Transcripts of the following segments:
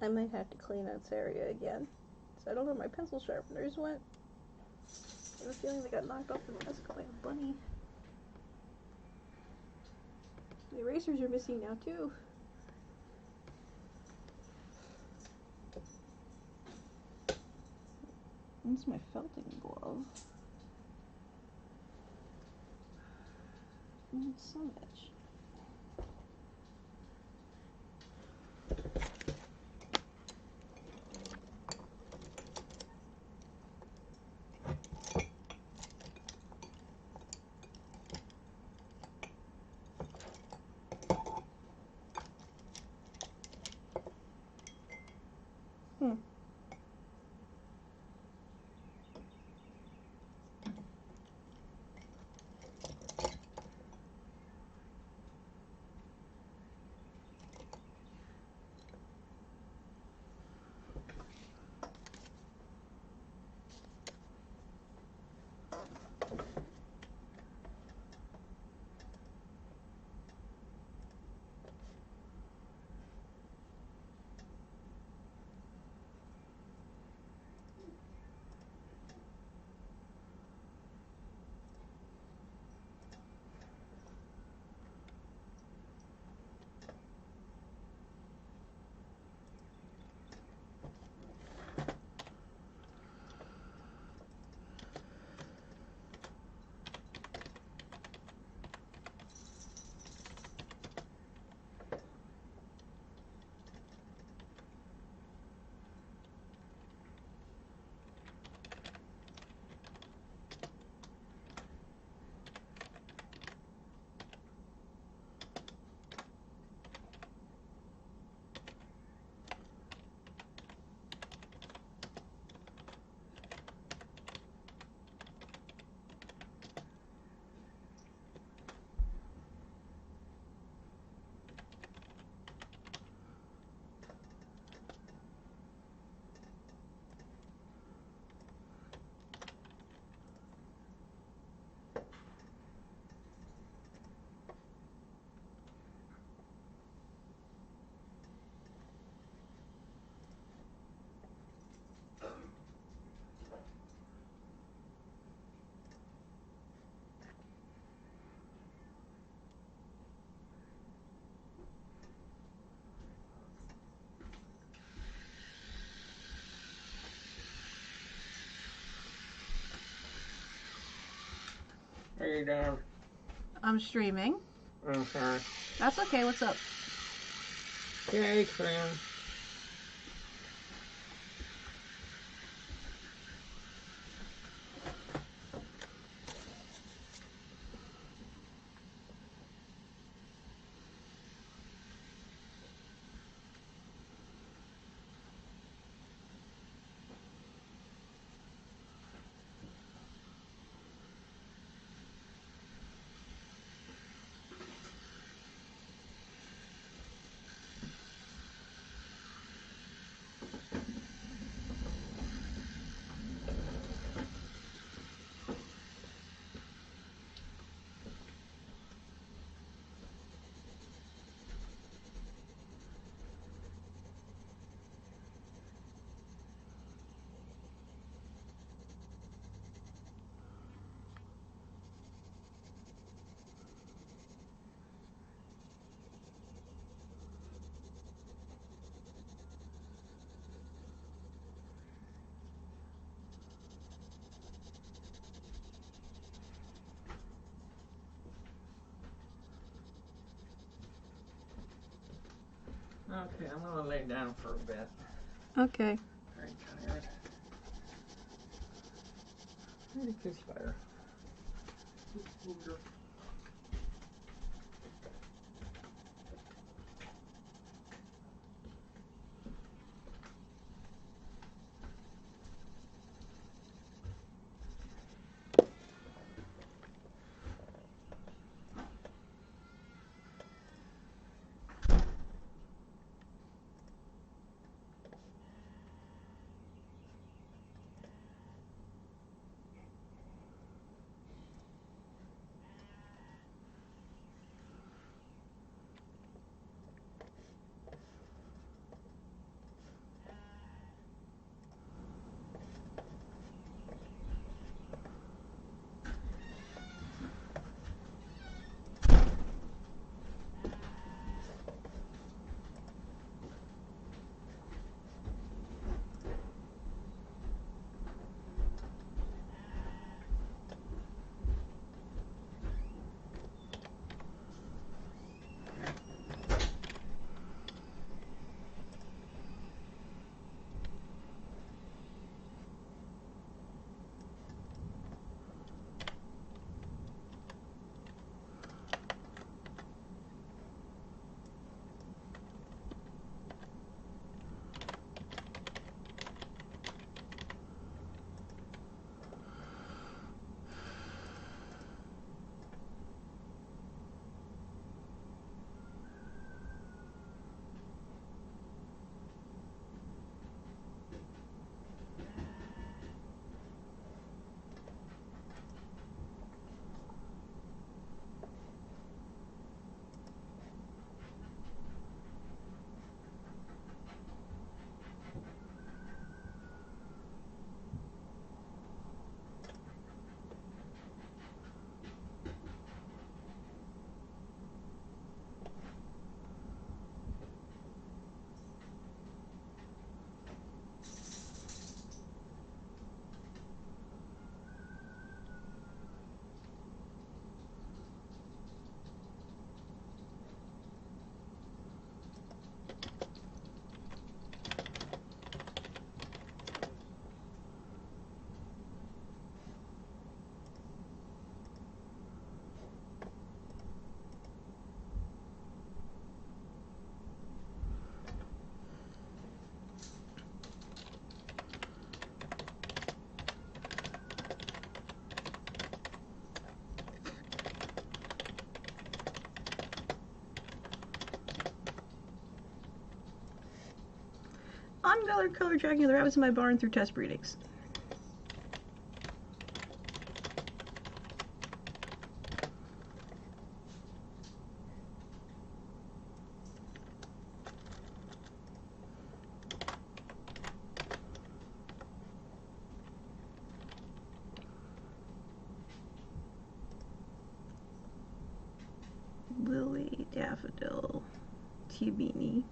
I might have to clean this area again. So I don't know where my pencil sharpeners went. I have a feeling they got knocked off the desk by a bunny. The erasers are missing now too. This is my felting glove. Some itch. How you doing? I'm streaming. I'm sorry. That's okay. What's up? Yay, Clem. Okay, I'm gonna lay down for a bit. Okay. Very tired. Very kiss fire. On color tracking of the rabbits in my barn through test breedings. Lily, daffodil, tea beanie.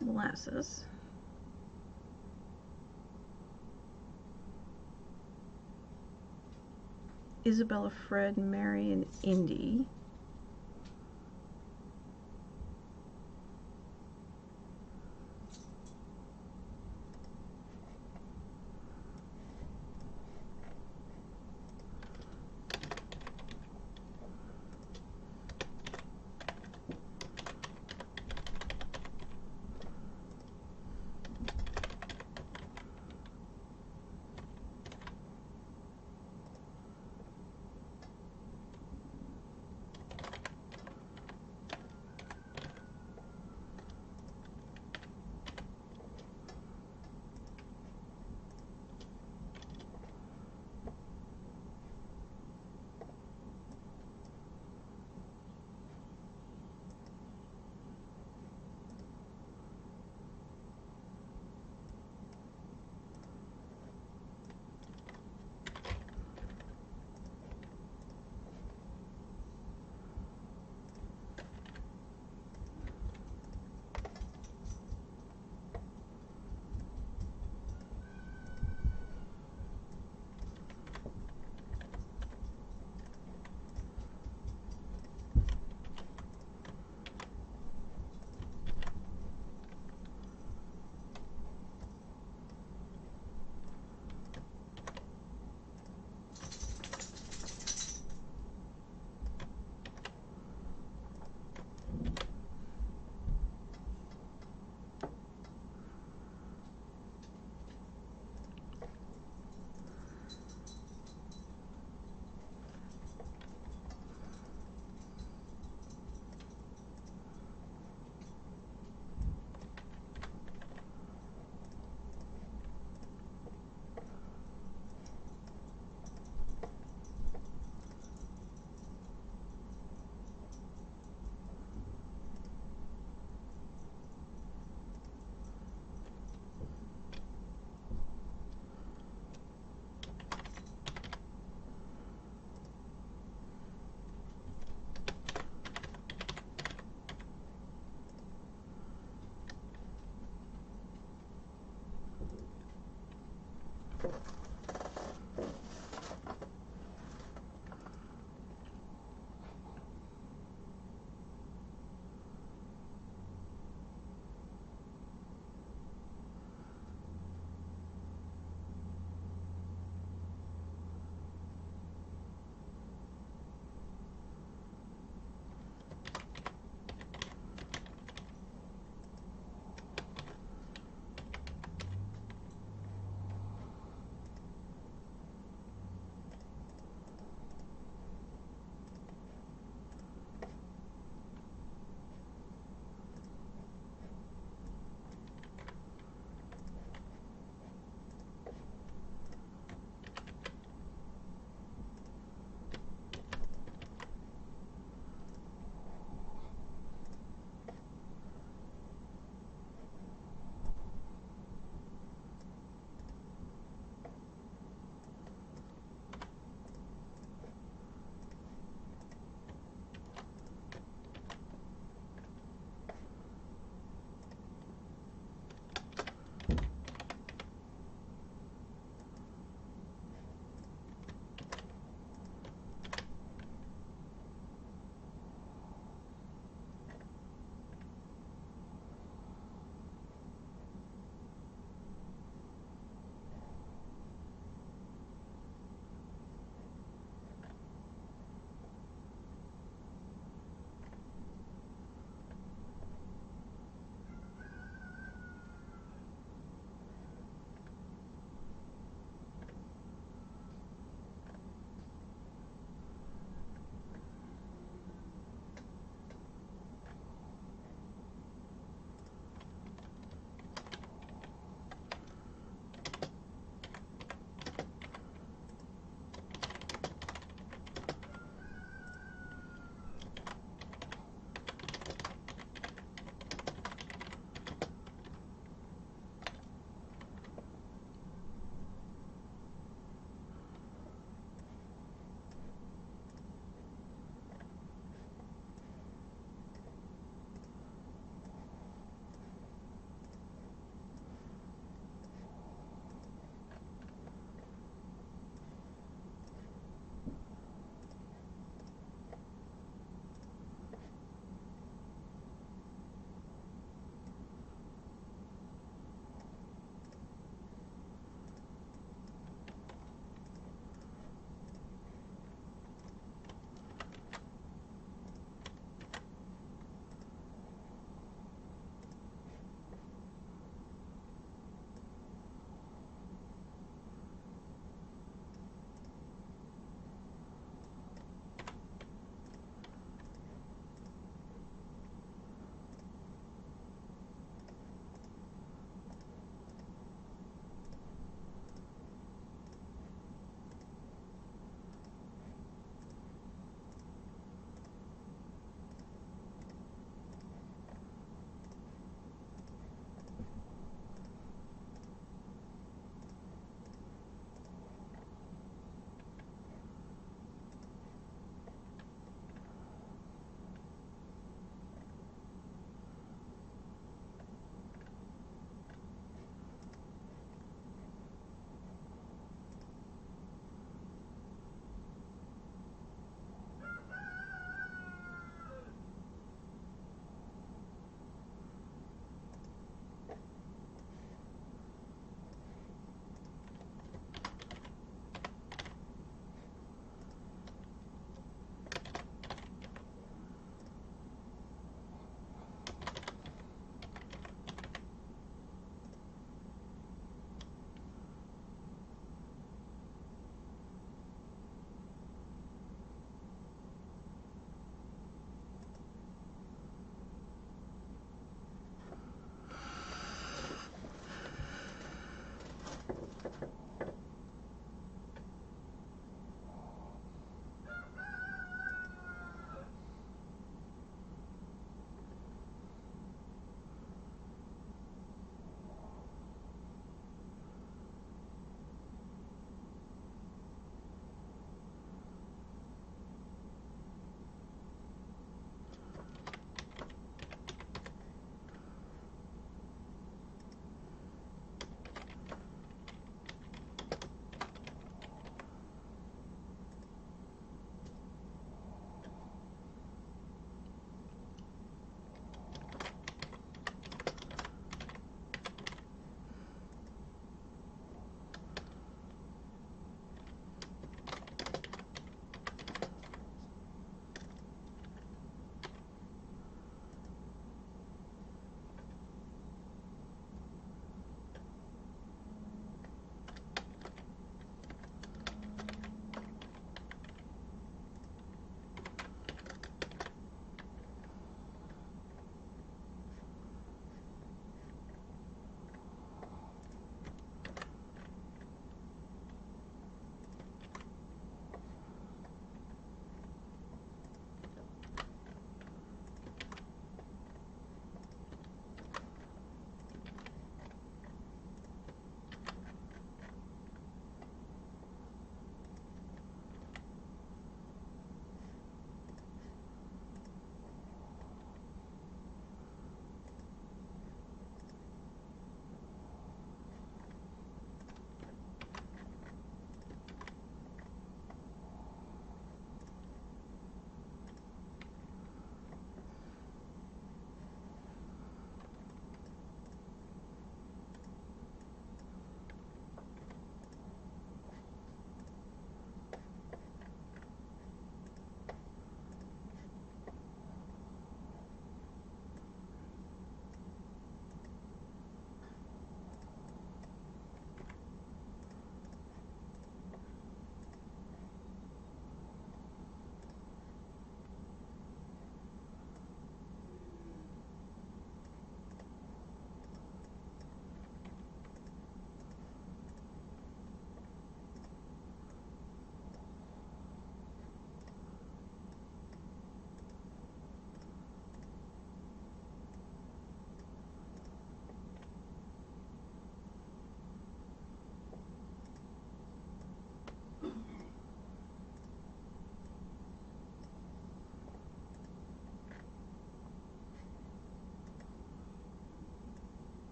Molasses. Isabella, Fred, Mary, and Indy.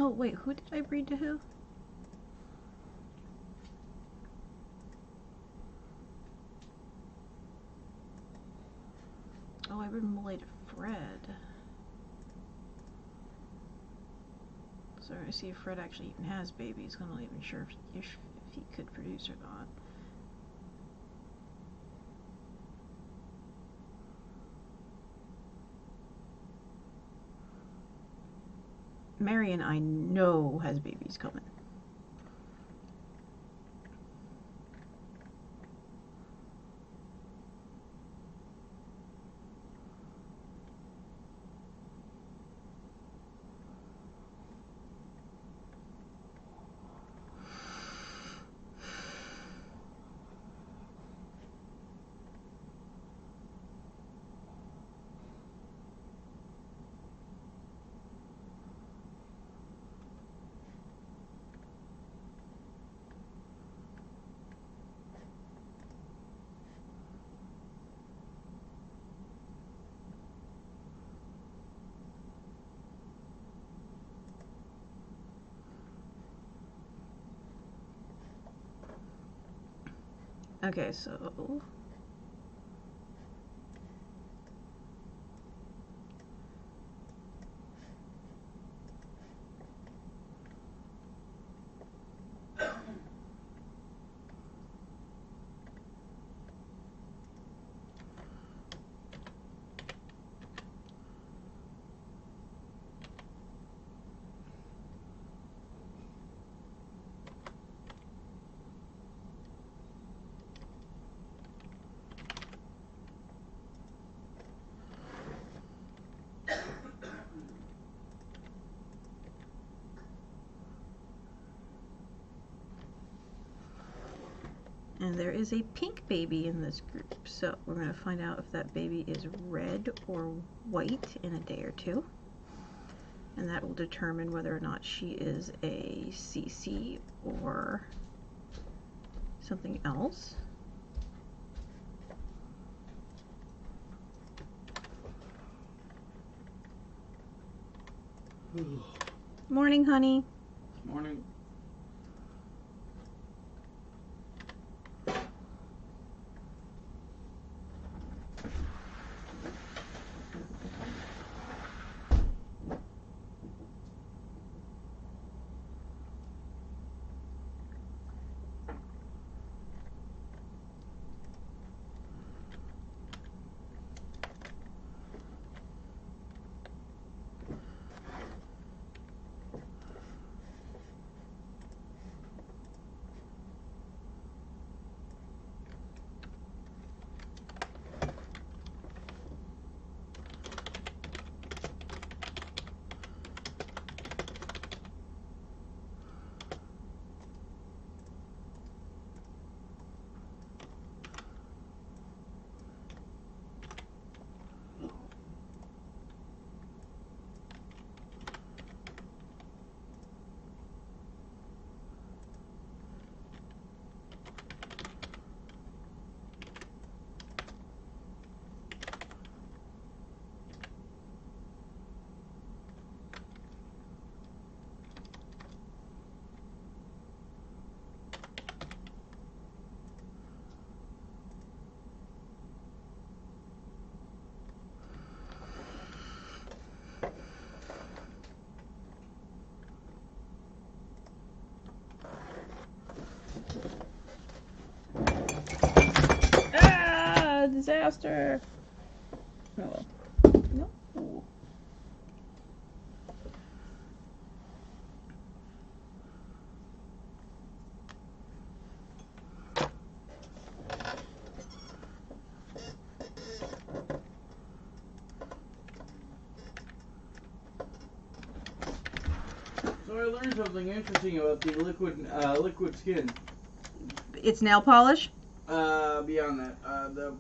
Oh, wait, who did I breed to who? Oh, I remolded Fred. So I see if Fred actually even has babies. I'm not even sure if he could produce or not. Marion, I know, has babies coming. Okay, so and there is a pink baby in this group, so we're going to find out if that baby is red or white in a day or two, and that will determine whether or not she is a CC or something else. Morning, honey. Morning. Ah, disaster. Oh, no. So I learned something interesting about the liquid skin. It's nail polish? Beyond that,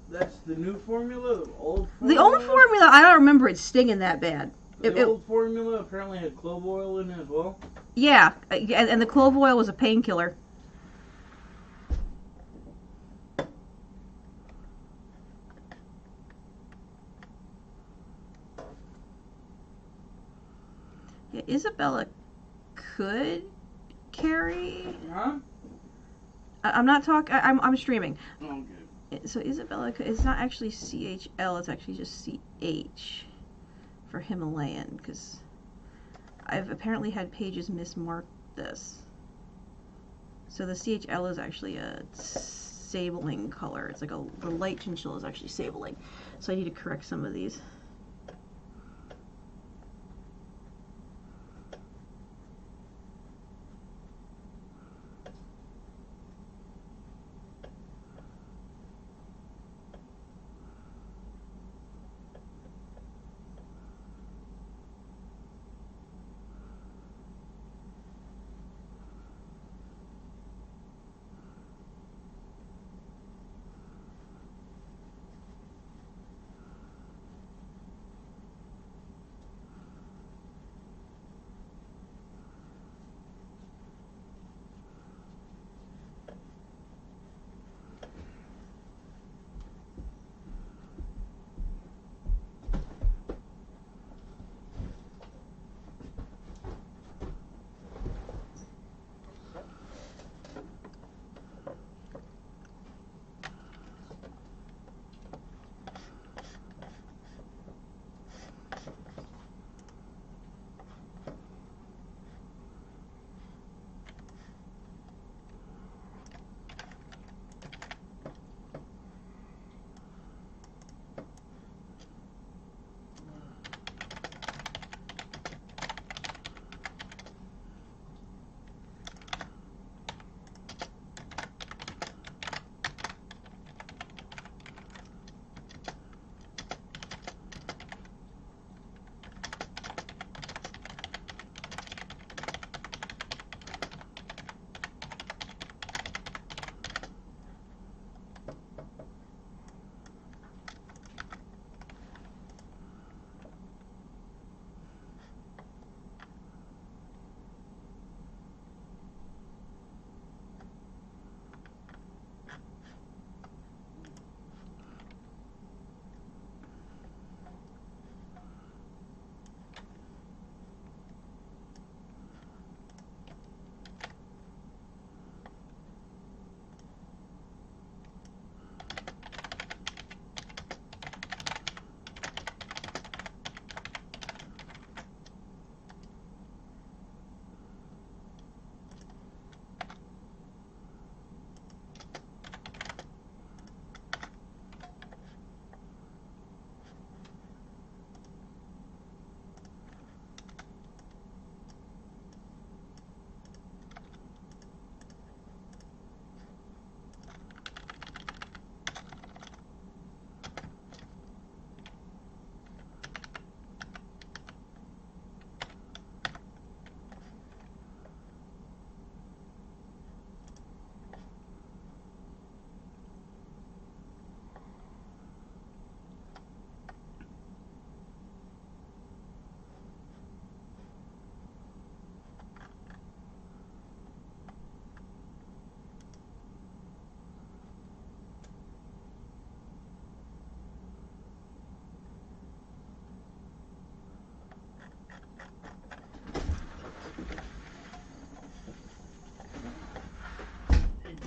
that's the new formula, the old formula. The old formula, I don't remember it stinging that bad. The old formula apparently had clove oil in it as well. Yeah, and the clove oil was a painkiller. Yeah, Isabella could carry. Huh? I'm not talking. I'm streaming. Oh, good. So Isabella, it's not actually CHL. It's actually just CH for Himalayan, because I've apparently had pages mismark this. So the CHL is actually a sabling color. It's like the light chinchilla is actually sabling. So I need to correct some of these.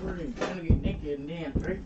We're trying to get naked and dance, right?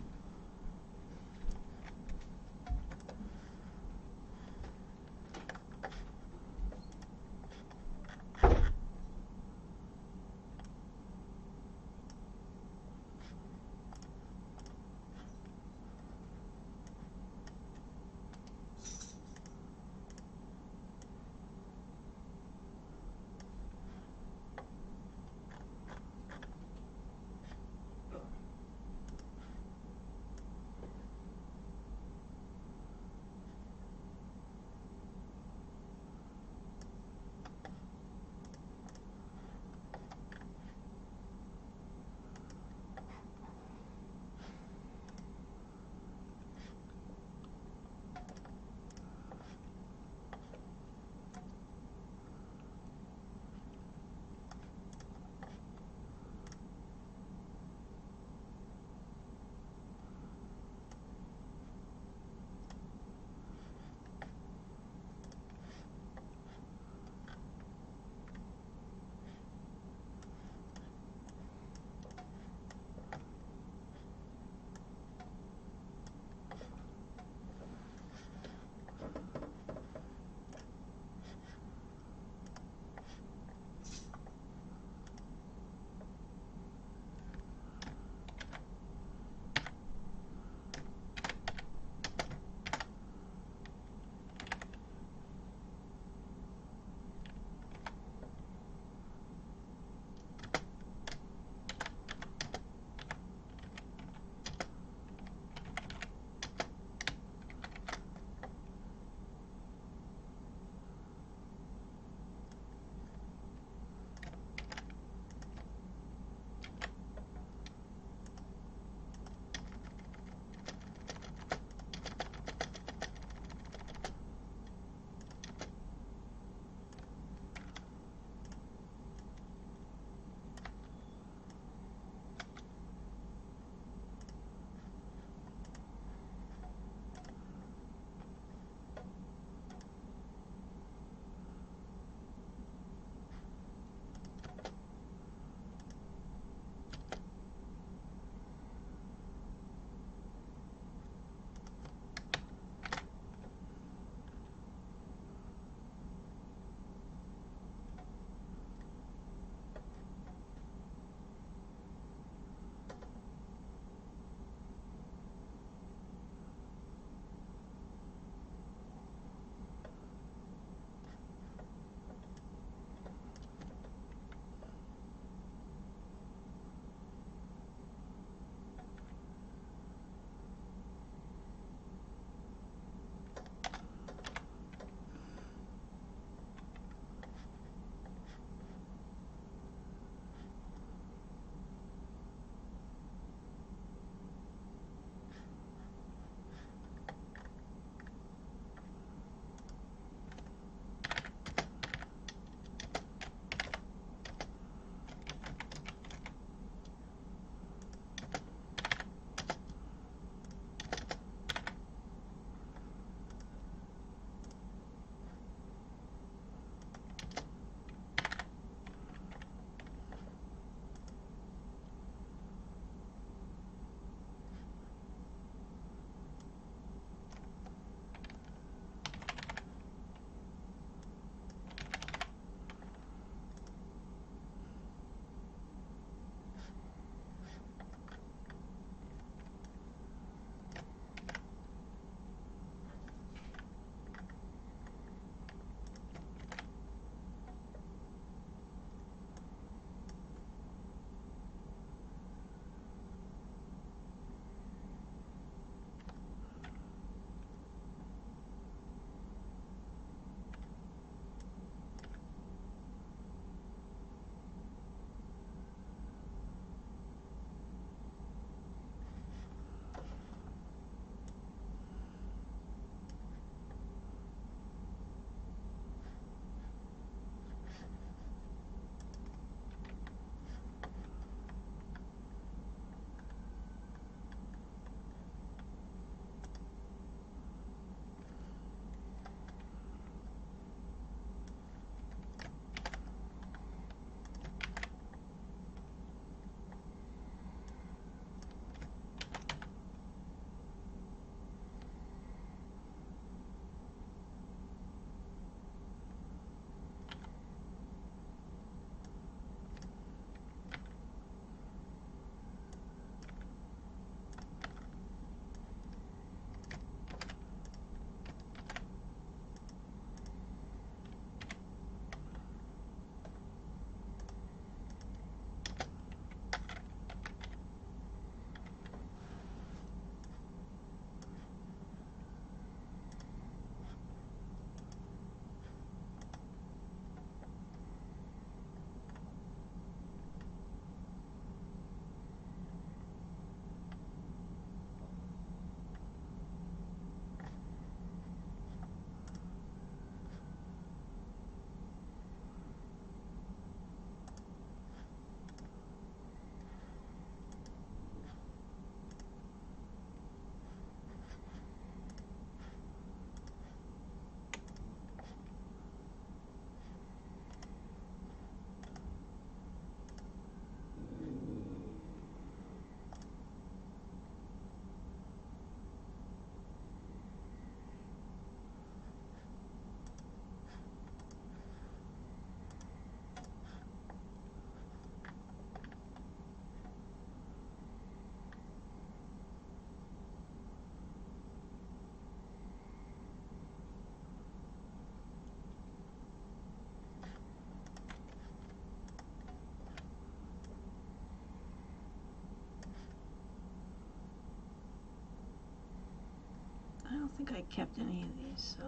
don't think I kept any of these, so.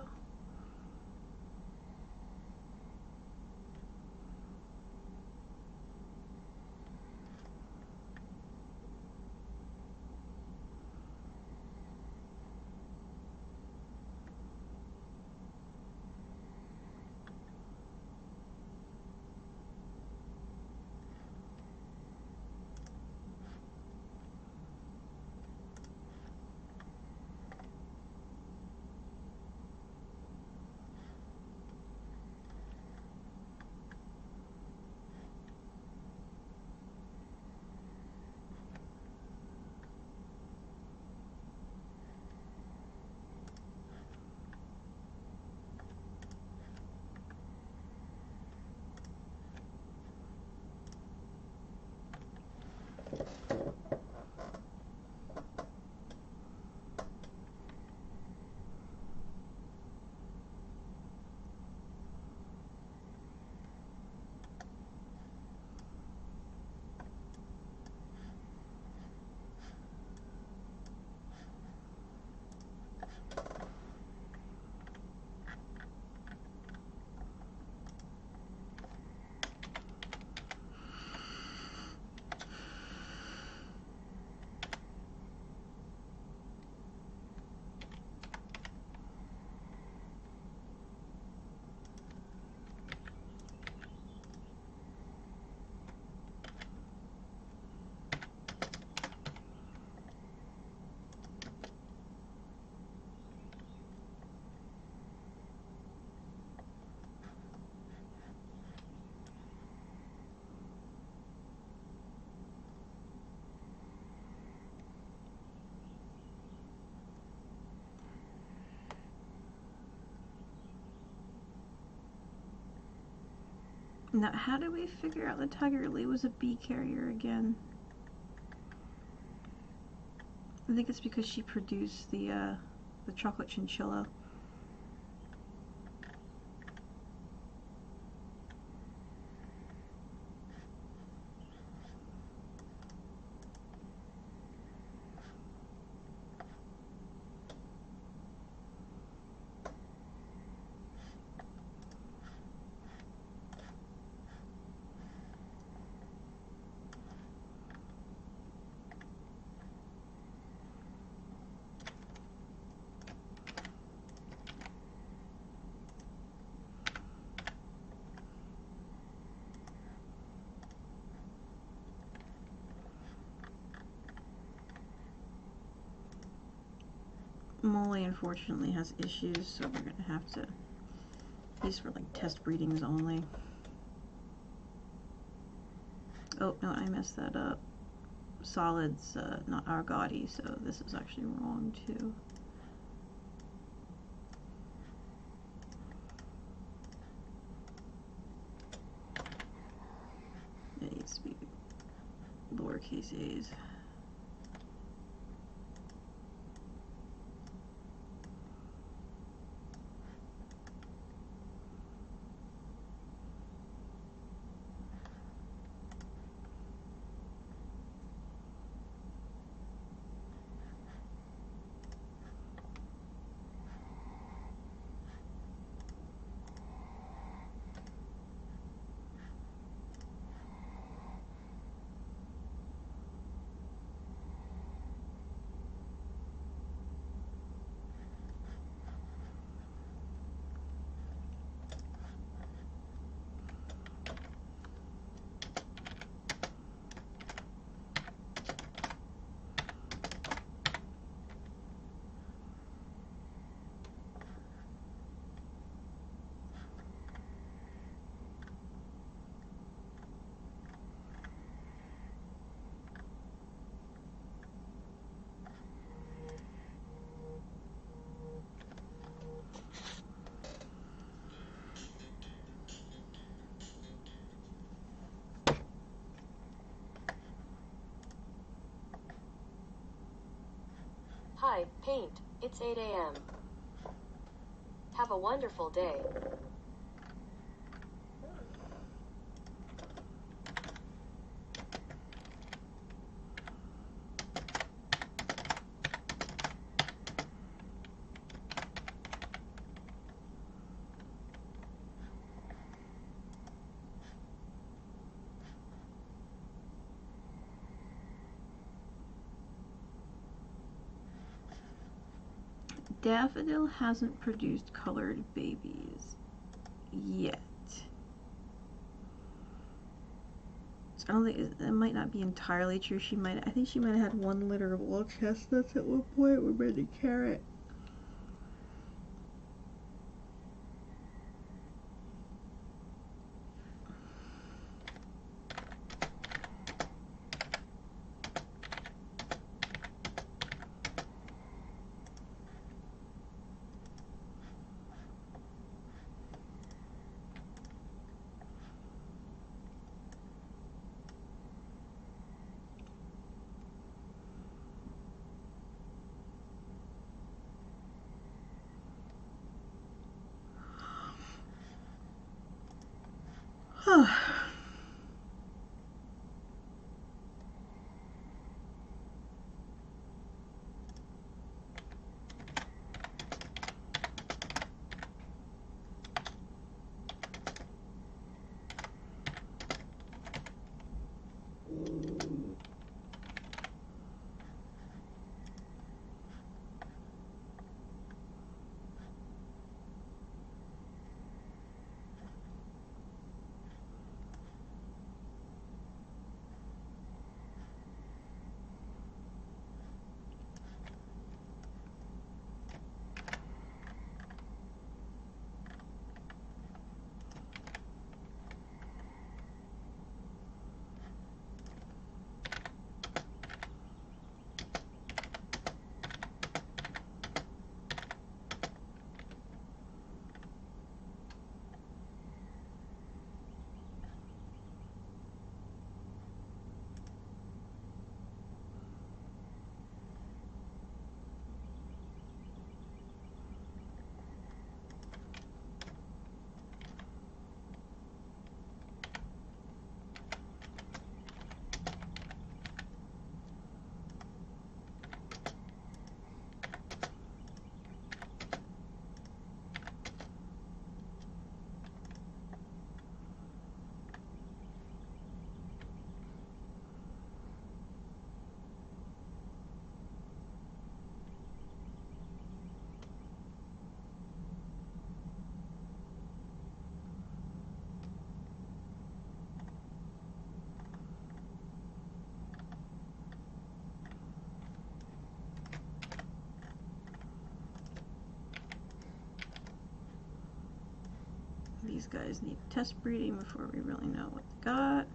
Now, how did we figure out that Tiger Lily was a bee carrier again? I think it's because she produced the chocolate chinchilla. Molly unfortunately has issues, so we're gonna have to, these for like test breedings only. Oh no, I messed that up. Solids, not Argotti, so this is actually wrong too. It needs to be lowercase a's. Hi, Paint. It's 8 a.m. Have a wonderful day. Daffodil hasn't produced colored babies yet. So I don't think it might not be entirely true. I think she might have had one litter of old chestnuts at one point with red carrot. These guys need test breeding before we really know what they got.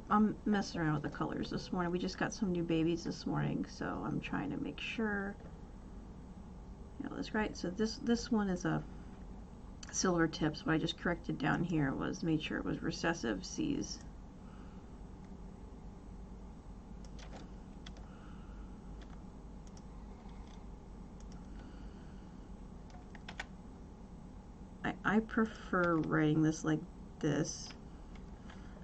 I'm messing around with the colors this morning. We just got some new babies this morning, so I'm trying to make sure that's right. So this one is a silver tips. What I just corrected down here was made sure it was recessive C's. I prefer writing this like this.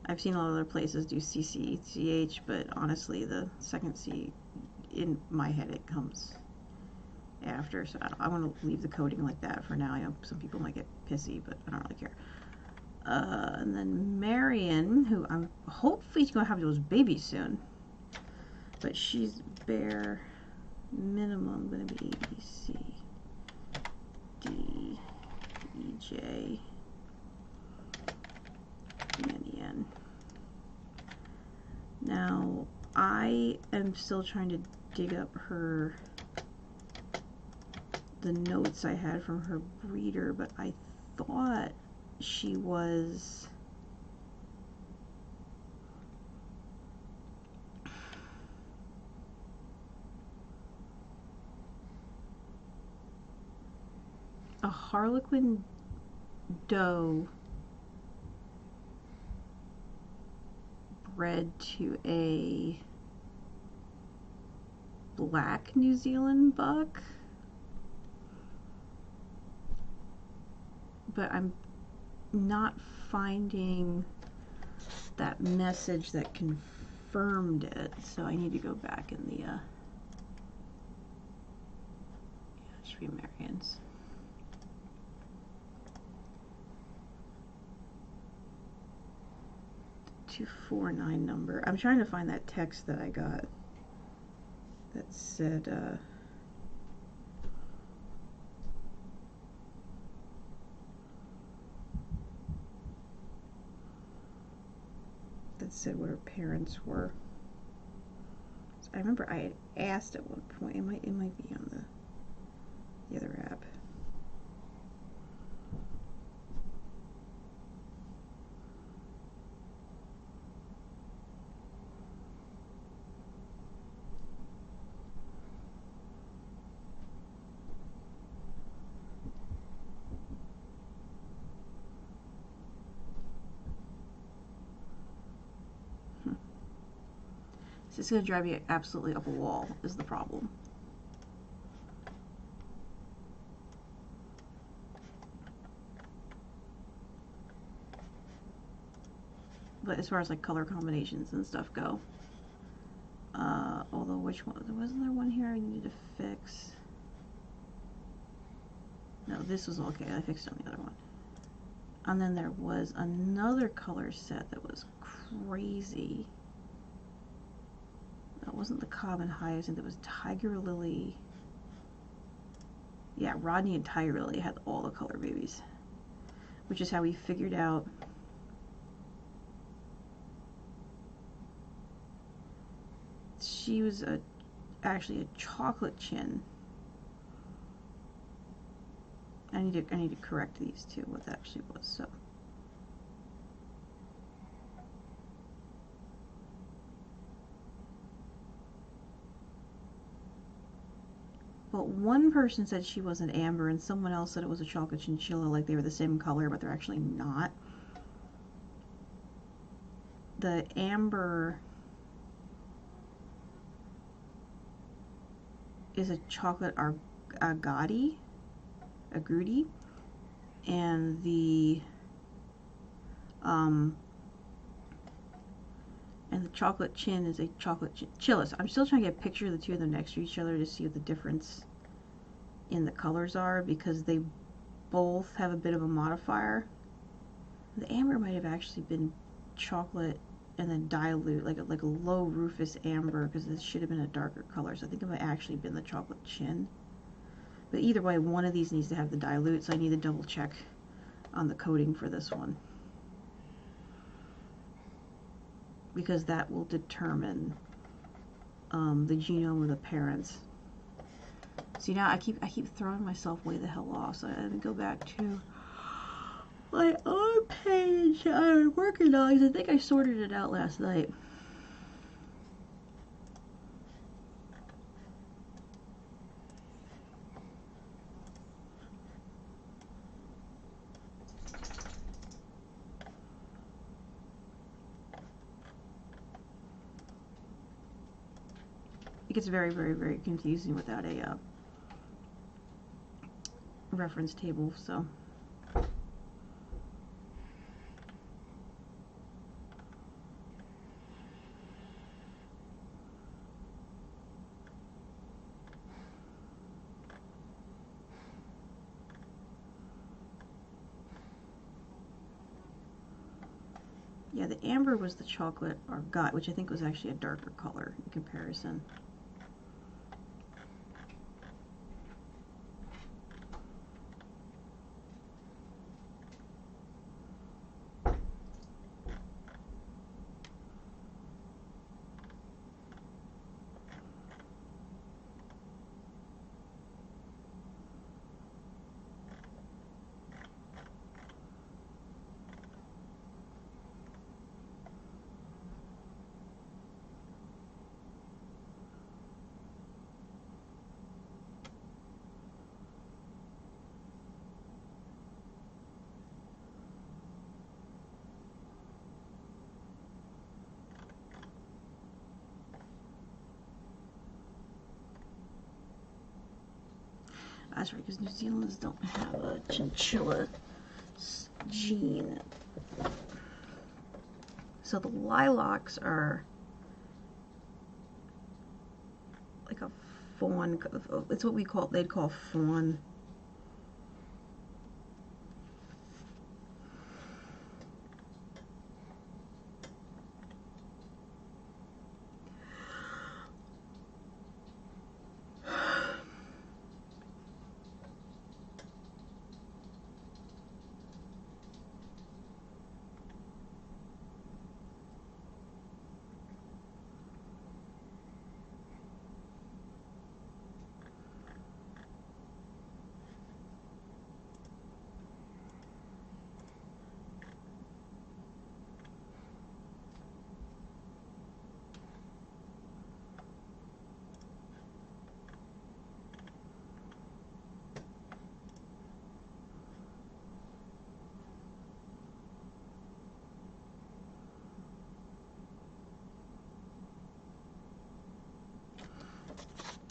I've seen a lot of other places do CCCH, but honestly, the second C, in my head, it comes after. So I want to leave the coding like that for now. I know some people might get pissy, but I don't really care. And then Marion, who I'm hopefully going to have those babies soon, but she's bare minimum going to be A, B, C, D, E, J, N, E, N. Now, I am still trying to dig up the notes I had from her breeder, but I thought she was a Harlequin doe red to a black New Zealand buck. But I'm not finding that message that confirmed it, so I need to go back in the yeah, it should be Marion's. 249 number. I'm trying to find that text that I got that said what her parents were. So I remember I had asked at one point. It might be on the other app. It's going to drive you absolutely up a wall is the problem. But as far as like color combinations and stuff go, although which one, wasn't there one here I needed to fix? No, this was okay. I fixed it on the other one. And then there was another color set that was crazy. That wasn't the Common Hyacinth, it was Tiger Lily. Yeah, Rodney and Tiger Lily had all the color babies, which is how we figured out she was actually a chocolate chin. I need to correct these two, what that actually was. So well, one person said she was an amber and someone else said it was a chocolate chinchilla, like they were the same color, but they're actually not. The amber is a chocolate agouti, and the chocolate chin is a chocolate chinchilla. So I'm still trying to get a picture of the two of them next to each other to see what the difference in the colors are, because they both have a bit of a modifier. The amber might have actually been chocolate and then dilute, like a low Rufus amber, because this should have been a darker color. So I think it might actually been the chocolate chin. But either way, one of these needs to have the dilute, so I need to double check on the coding for this one, because that will determine the genome of the parents. See, now I keep throwing myself way the hell off, so I have to go back to my own page I was working on, because I think I sorted it out last night. It gets very, very, very confusing without a reference table, so. Yeah, the amber was the chocolate argot, which I think was actually a darker color in comparison. That's right, because New Zealanders don't have a chinchilla gene. So the lilacs are like a fawn. It's what they'd call fawn.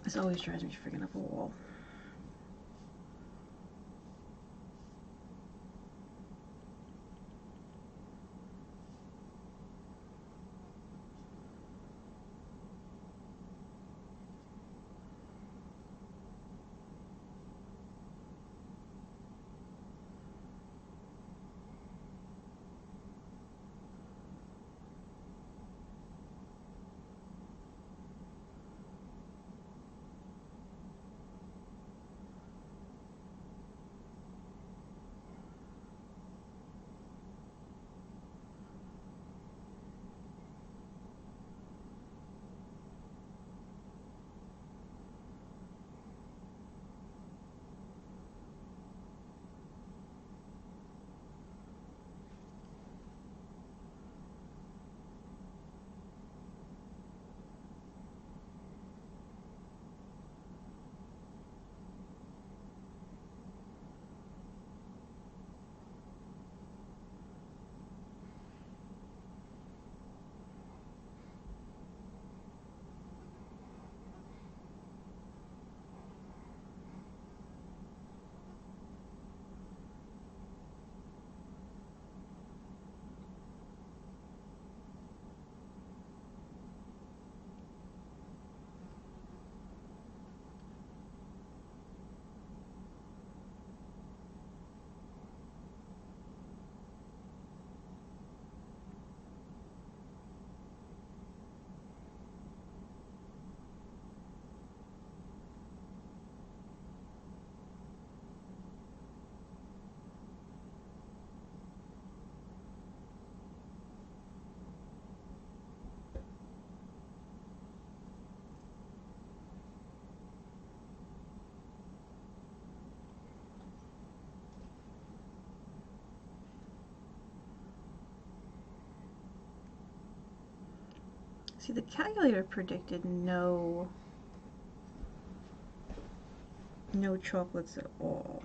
This always drives me freaking up a wall. See, the calculator predicted no chocolates at all.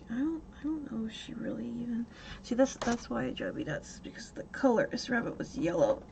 I don't know if she really even. See, that's why it drove me nuts, because the color. This rabbit was yellow.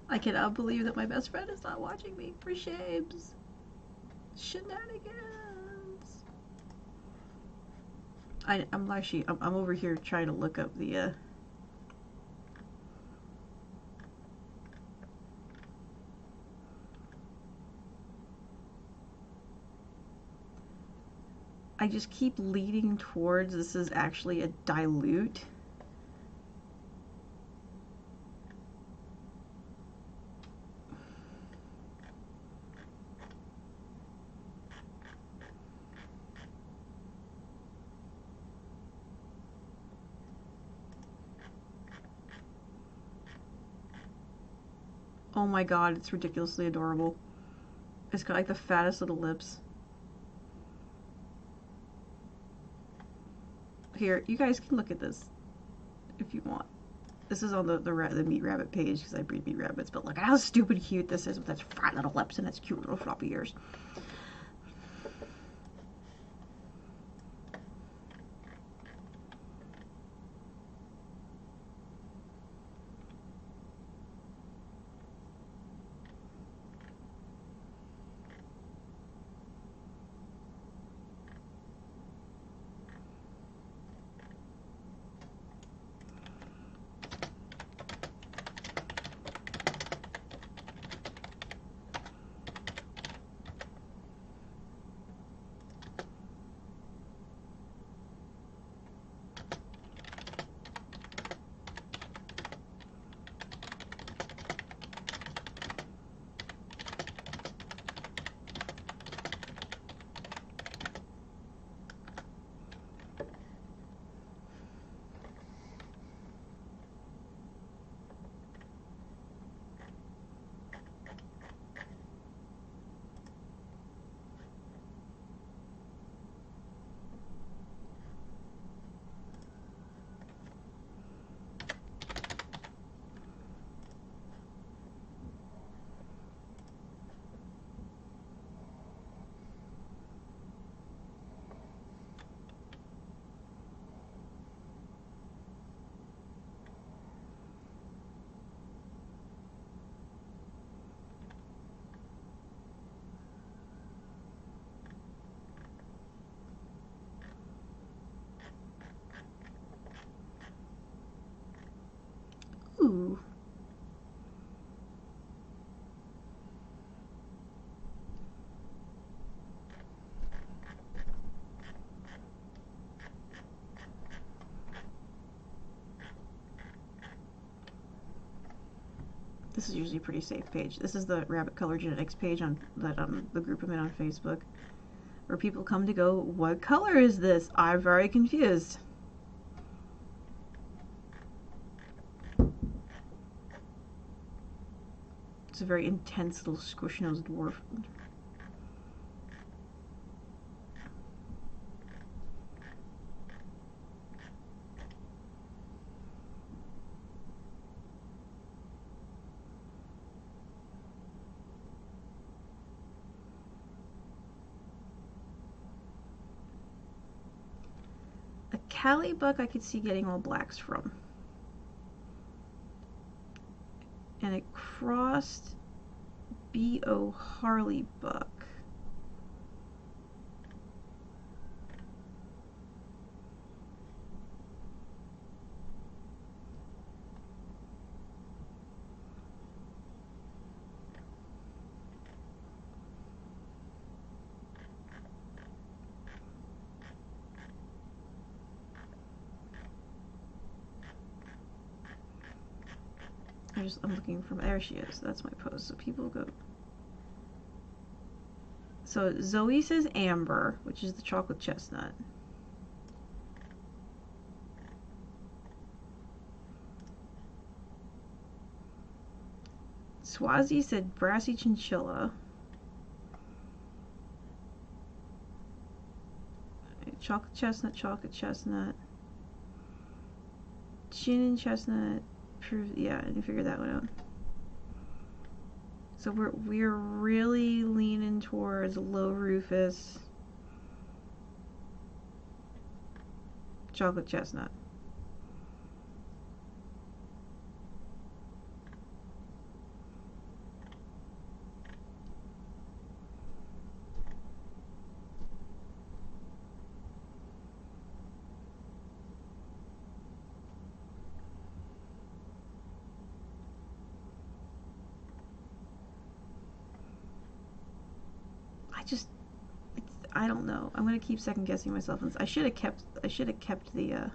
I cannot believe that my best friend is not watching me. For shames. Shenanigans. I'm over here trying to look up the I just keep leaning towards this is actually a dilute. Oh my god, it's ridiculously adorable. It's got like the fattest little lips. Here, you guys can look at this if you want. This is on the Meat Rabbit page because I breed meat rabbits, but look at how stupid cute this is with its fat little lips and its cute little floppy ears. this is usually a pretty safe page. This is the rabbit color genetics page on that the group I'm in on Facebook, where people come to go, what color is this? I'm very confused. It's a very intense little squish-nosed dwarf. A Cali buck I could see getting all blacks from. And a crossed B.O. Harley buck. I'm looking for, there she is, that's my post, so people go. So Zoe says amber, which is the chocolate chestnut. Swazi said brassy chinchilla. Chocolate chestnut, chocolate chestnut. Chin and chestnut. Yeah, I didn't figure that one out. So we're really leaning towards low rufus, chocolate chestnut. I don't know. I'm gonna keep second guessing myself. I should have kept the.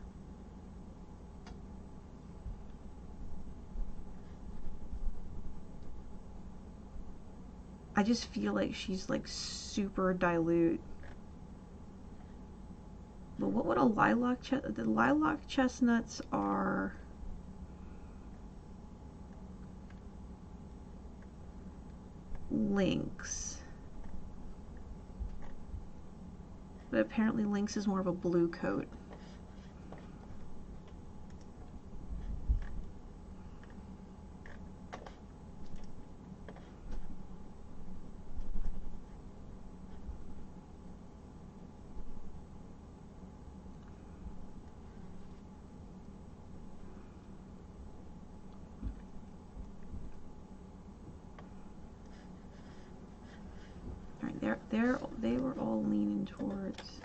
I just feel like she's like super dilute. But what would a lilac the lilac chestnuts are lynx. But apparently lynx is more of a blue coat. They were all leaning towards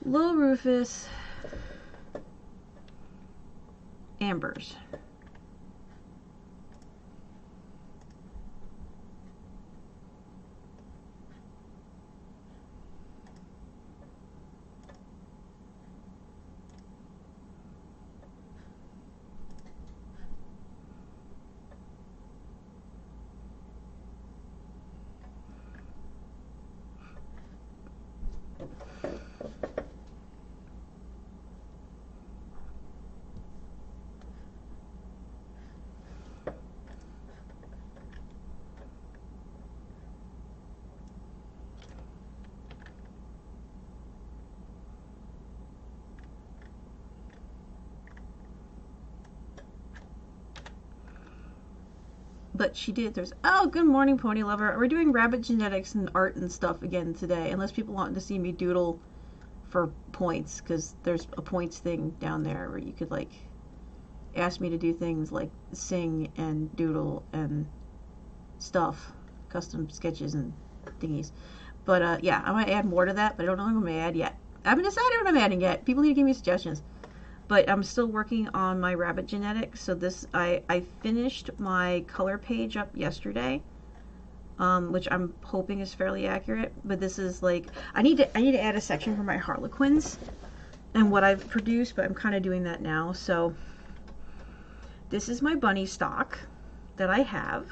low rufus ambers. But she did. Oh, good morning, Pony Lover. We're doing rabbit genetics and art and stuff again today, unless people want to see me doodle for points, because there's a points thing down there where you could like ask me to do things like sing and doodle and stuff, custom sketches and thingies. But yeah, I'm gonna add more to that, but I don't know what I'm gonna add yet. I haven't decided what I'm adding yet. People need to give me suggestions. But I'm still working on my rabbit genetics. So this, I finished my color page up yesterday, which I'm hoping is fairly accurate. But this is like, I need to add a section for my Harlequins and what I've produced, but I'm kind of doing that now. So This is my bunny stock that I have.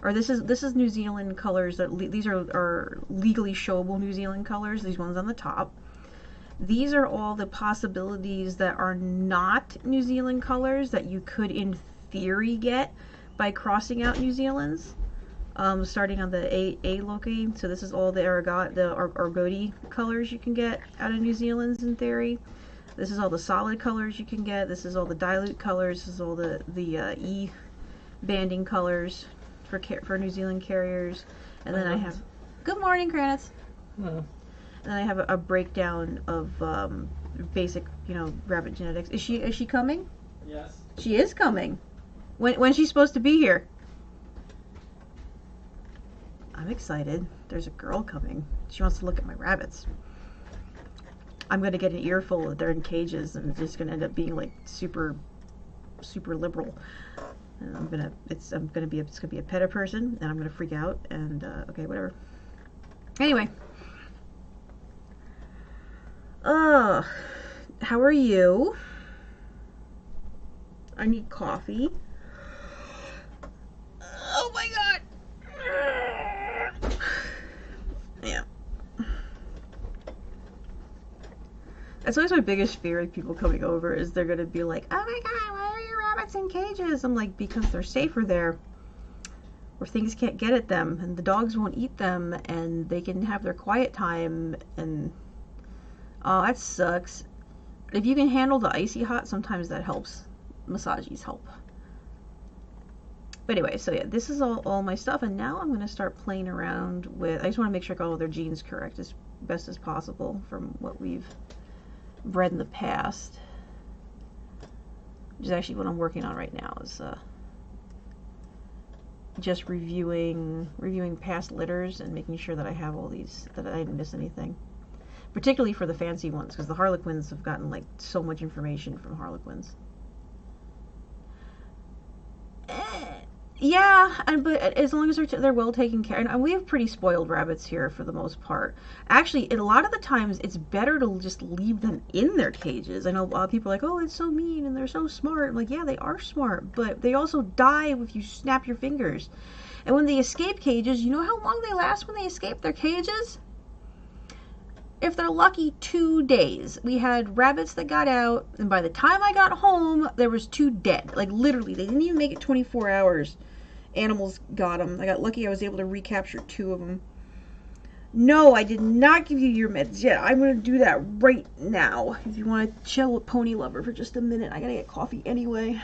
Or this is New Zealand colors. These are legally showable New Zealand colors. These ones on the top. These are all the possibilities that are not New Zealand colors that you could in theory get by crossing out New Zealand's. Starting on the A loci. So this is all the Argoti colors you can get out of New Zealand's in theory. This is all the solid colors you can get. This is all the dilute colors. This is all the E banding colors for New Zealand carriers. And then I have, good morning, Kranitz. Hello. And I have a breakdown of basic, rabbit genetics. Is she coming? Yes. She is coming. When's she supposed to be here? I'm excited. There's a girl coming. She wants to look at my rabbits. I'm gonna get an earful that they're in cages, and it's just gonna end up being like super liberal. And it's gonna be a pet person, and I'm gonna freak out. And okay, whatever. Anyway. How are you? I need coffee. Oh my god. Yeah. That's always my biggest fear of people coming over is they're gonna be like, oh my god, why are your rabbits in cages? I'm like, because they're safer there. Where things can't get at them and the dogs won't eat them and they can have their quiet time and oh, that sucks. If you can handle the icy hot, sometimes that helps. Massages help. But anyway, so yeah, this is all my stuff, and now I'm going to start playing around with, I just want to make sure I got all their genes correct as best as possible from what we've bred in the past. Which is actually what I'm working on right now, is just reviewing past litters and making sure that I have all these, that I didn't miss anything. Particularly for the fancy ones, because the Harlequins have gotten like so much information from Harlequins. Yeah, but as long as they're well taken care of, and we have pretty spoiled rabbits here for the most part. Actually, a lot of the times it's better to just leave them in their cages. I know a lot of people are like, oh, it's so mean and they're so smart. I'm like, yeah, they are smart, but they also die if you snap your fingers. And when they escape cages, you know how long they last when they escape their cages? If they're lucky, 2 days. We had rabbits that got out, and by the time I got home, there was 2 dead. Like, literally, they didn't even make it 24 hours. Animals got them. I got lucky I was able to recapture 2 of them. No, I did not give you your meds yet. I'm going to do that right now. If you want to chill with Pony Lover for just a minute. I got to get coffee anyway.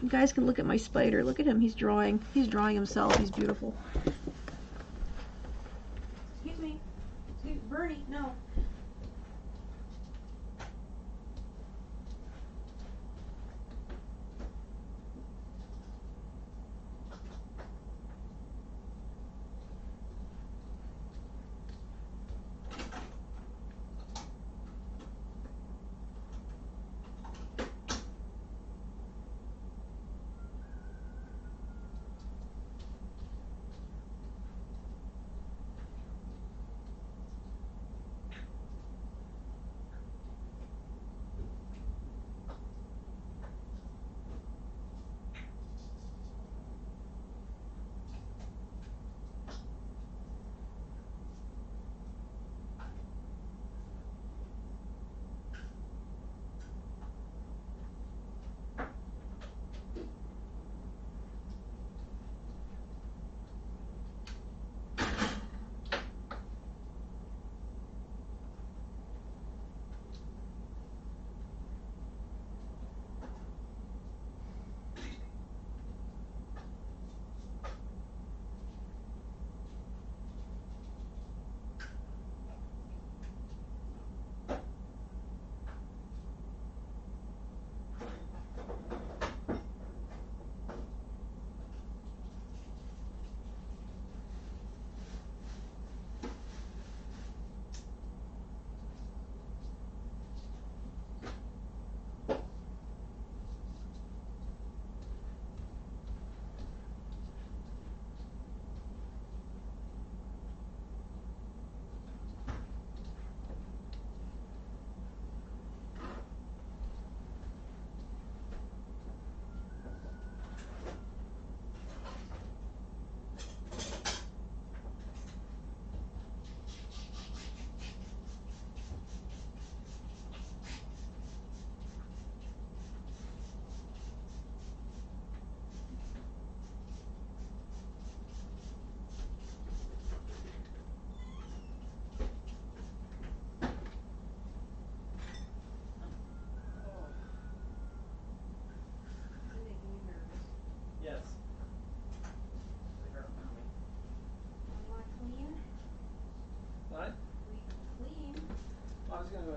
You guys can look at my spider. Look at him. He's drawing. He's drawing himself. He's beautiful. Excuse me. Bernie, no.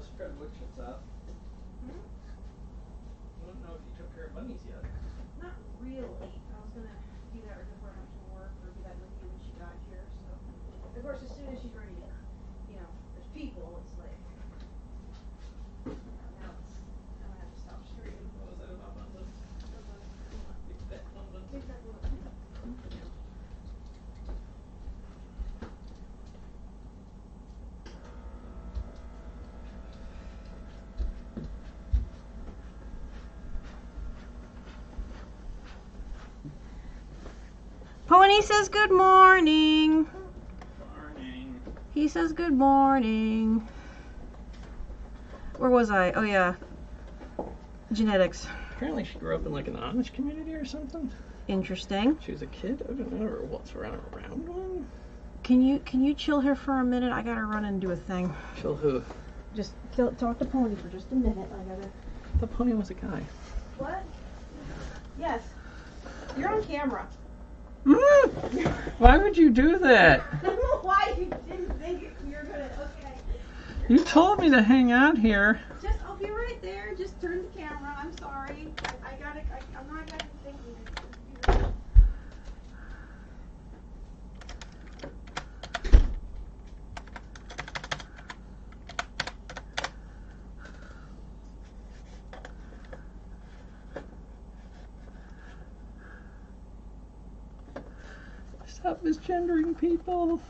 spread wood chips out. Hmm? I don't know if you took care of bunnies yet. Not really. I was gonna do that right before I went to work, or do that with you when she got here. So, of course, as soon as she's ready to, there's people. It's like, now it's. I'm gonna have to stop streaming. What was that about bundles? Big fat bundles. Big fat little. Pony says good morning. Morning. He says good morning. Where was I? Oh yeah. Genetics. Apparently she grew up in like an Amish community or something. Interesting. She was a kid. I don't know, or what's around one. Can you chill here for a minute? I gotta run and do a thing. Chill who? Just talk to Pony for just a minute. I gotta. The pony was a guy. What? Yes. You're on camera. Why would you do that? I don't know why you didn't think you were gonna. Okay. You told me to hang out here. Just, I'll be right there. Just turn the camera. I'm sorry. I'm not gonna be thinking. Stop misgendering people.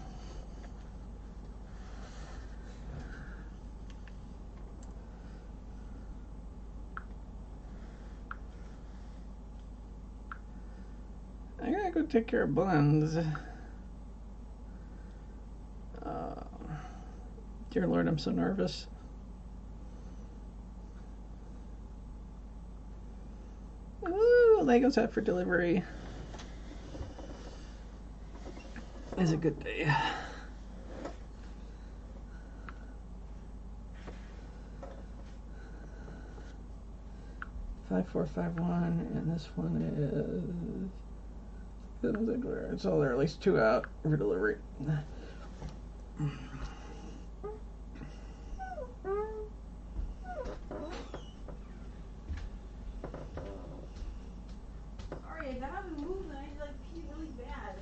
I gotta go take care of Buns. Dear Lord, I'm so nervous. Ooh, Legos out for delivery. It's a good day. Five, 4, 5, 1, and this one is. It's all there, at least 2 out for delivery. Sorry, I got up and moved and I pee really bad.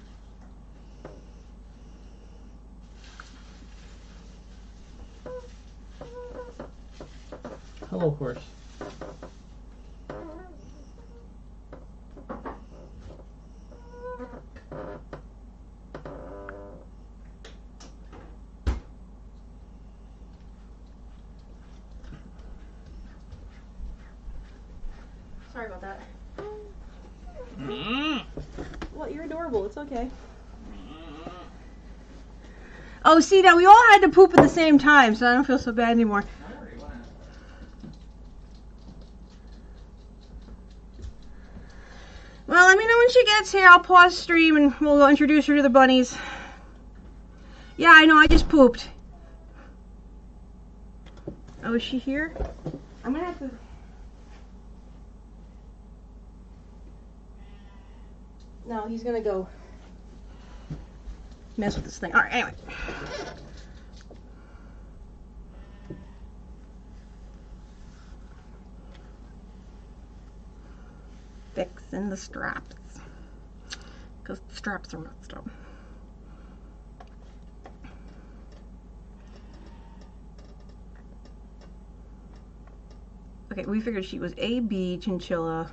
Hello, horse. Sorry about that. Mm. Well, you're adorable. It's okay. Oh, see, now we all had to poop at the same time, so I don't feel so bad anymore. Well, let me know when she gets here. I'll pause stream and we'll go introduce her to the bunnies. Yeah, I know. I just pooped. Oh, is she here? I'm gonna have to. No, he's gonna go mess with this thing. All right, anyway. Fixing the straps. Because the straps are messed up. Okay, we figured she was a B chinchilla.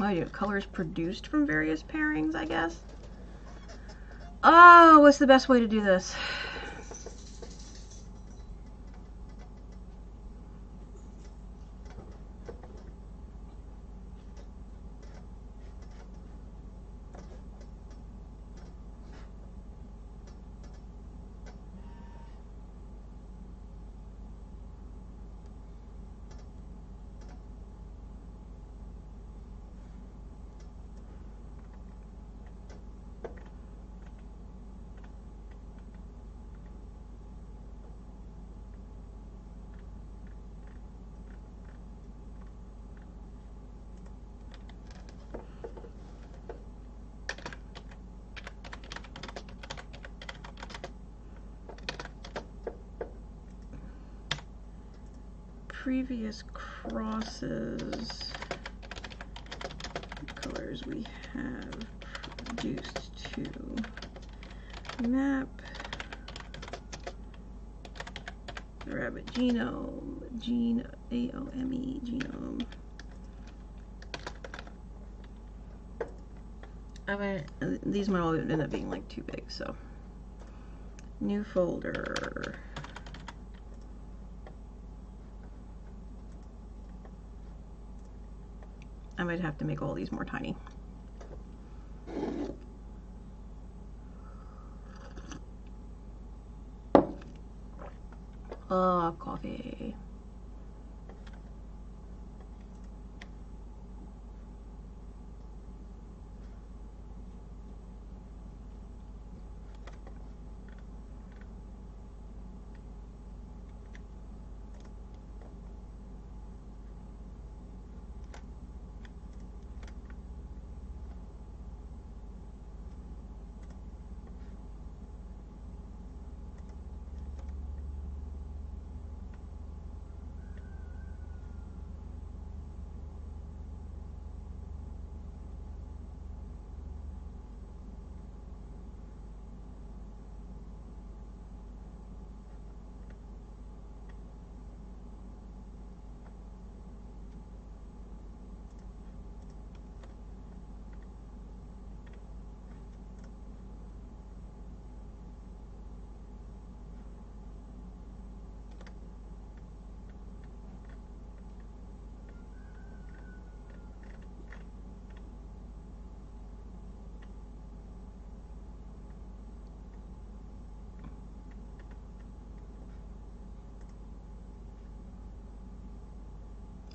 Oh, yeah, colors produced from various pairings, I guess. Oh, what's the best way to do this? previous crosses, colors we have reduced to map the rabbit genome, gene AOME genome. These might all end up being like too big, so new folder. I might have to make all these more tiny. Coffee.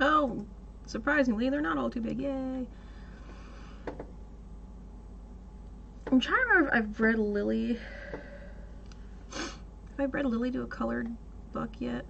Oh, surprisingly, they're not all too big. Yay. I'm trying to remember if I've bred Lily. Have I bred Lily to a colored buck yet?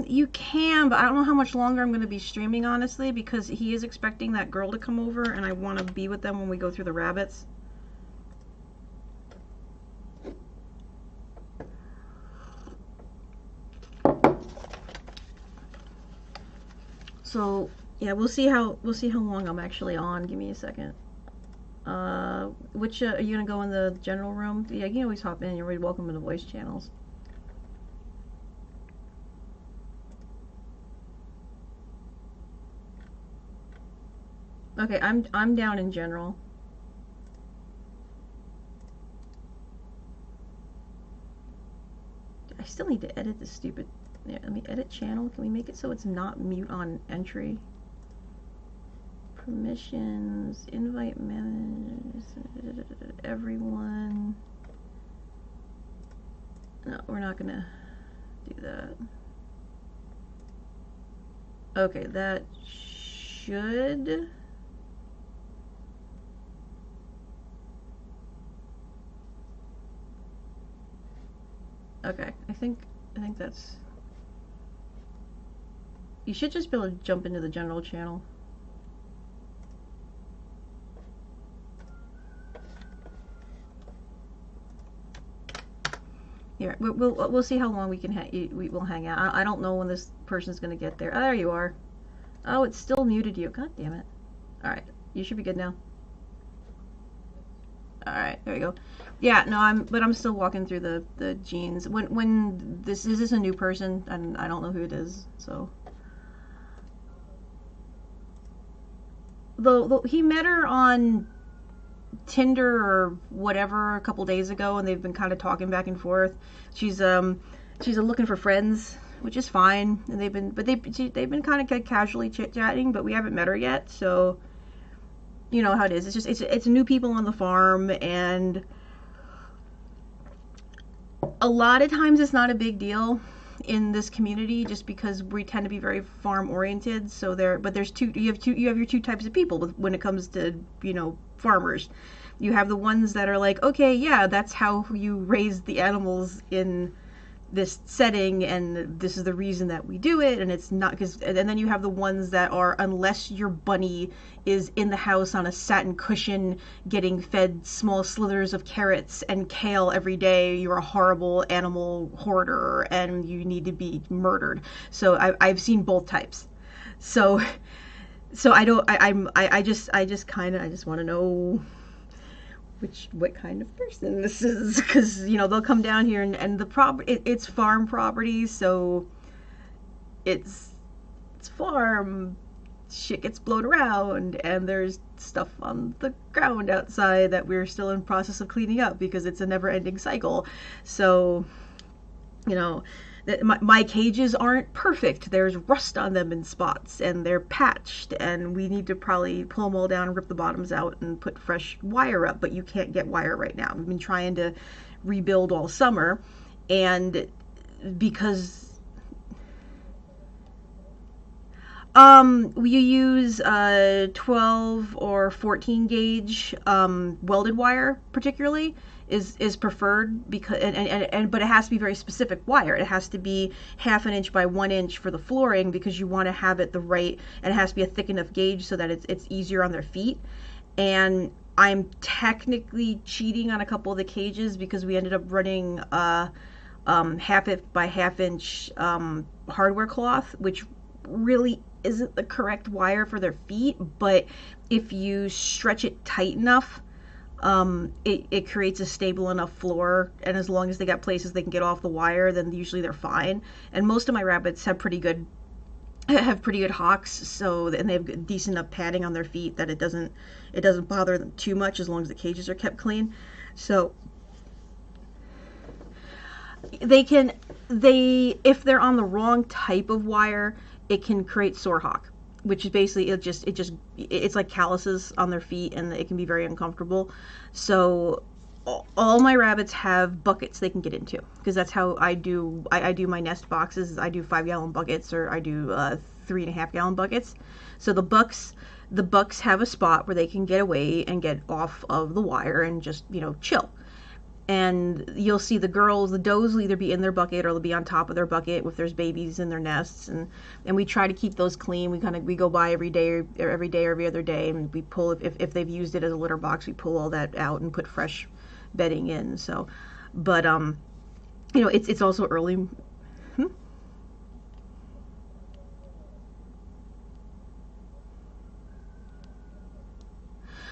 You can, but I don't know how much longer I'm going to be streaming, honestly, because he is expecting that girl to come over, and I want to be with them when we go through the rabbits. So yeah, we'll see how long I'm actually on. Give me a second. Which are you gonna go in the general room? Yeah, you can always hop in. You're really welcome to the voice channels. Okay, I'm down in general. I still need to edit this stupid. Yeah, let me edit channel. Can we make it so it's not mute on entry? Permissions, invite managers, everyone. No, we're not gonna do that. Okay, that should. Okay, I think that's. You should just be able to jump into the general channel. Here, we'll see how long we can we'll hang out. I don't know when this person's gonna get there. Oh, there you are. Oh, it's still muted you. God damn it. All right, you should be good now. All right, there we go. Yeah, no, I'm still walking through the genes. When this is a new person, and I don't know who it is, so. Though he met her on Tinder or whatever a couple days ago, and they've been kind of talking back and forth. She's looking for friends, which is fine, and they've been kind of casually chit chatting, but we haven't met her yet, so you know how it is. It's just it's new people on the farm, and a lot of times it's not a big deal in this community just because we tend to be very farm oriented. So you have your two types of people when it comes to, you know, farmers. You have the ones that are like, okay, yeah, that's how you raise the animals in this setting, and this is the reason that we do it, and it's not because. And then you have the ones that are, unless your bunny is in the house on a satin cushion getting fed small slithers of carrots and kale every day, you're a horrible animal hoarder and you need to be murdered. So I've seen both types. So I just want to know what kind of person this is, because you know they'll come down here and it's farm property, so it's farm shit gets blown around, and there's stuff on the ground outside that we're still in process of cleaning up because it's a never-ending cycle. So you know, my cages aren't perfect. There's rust on them in spots, and they're patched, and we need to probably pull them all down and rip the bottoms out and put fresh wire up, but you can't get wire right now. We've been trying to rebuild all summer, and because we use 12 or 14 gauge welded wire particularly is preferred, because but it has to be very specific wire. It has to be 1/2 inch by 1 inch for the flooring, because you want to have it the right, and it has to be a thick enough gauge so that it's easier on their feet. And I'm technically cheating on a couple of the cages because we ended up running 1/2 inch by 1/2 inch hardware cloth, which really isn't the correct wire for their feet, but if you stretch it tight enough, it creates a stable enough floor, and as long as they got places they can get off the wire, then usually they're fine. And most of my rabbits have pretty good hocks, so, and they have decent enough padding on their feet that it doesn't bother them too much as long as the cages are kept clean. So if they're on the wrong type of wire, it can create sore hock, which is basically it's like calluses on their feet, and it can be very uncomfortable. So all my rabbits have buckets they can get into, because that's how I do my nest boxes. I do 5-gallon buckets, or I do 3.5-gallon buckets. So the bucks have a spot where they can get away and get off of the wire and just, you know, chill. and you'll see the girls, the does will either be in their bucket or they'll be on top of their bucket if there's babies in their nests, and we try to keep those clean. We go by every day or every other day, and we pull, if they've used it as a litter box, we pull all that out and put fresh bedding in. So, but you know, it's also early.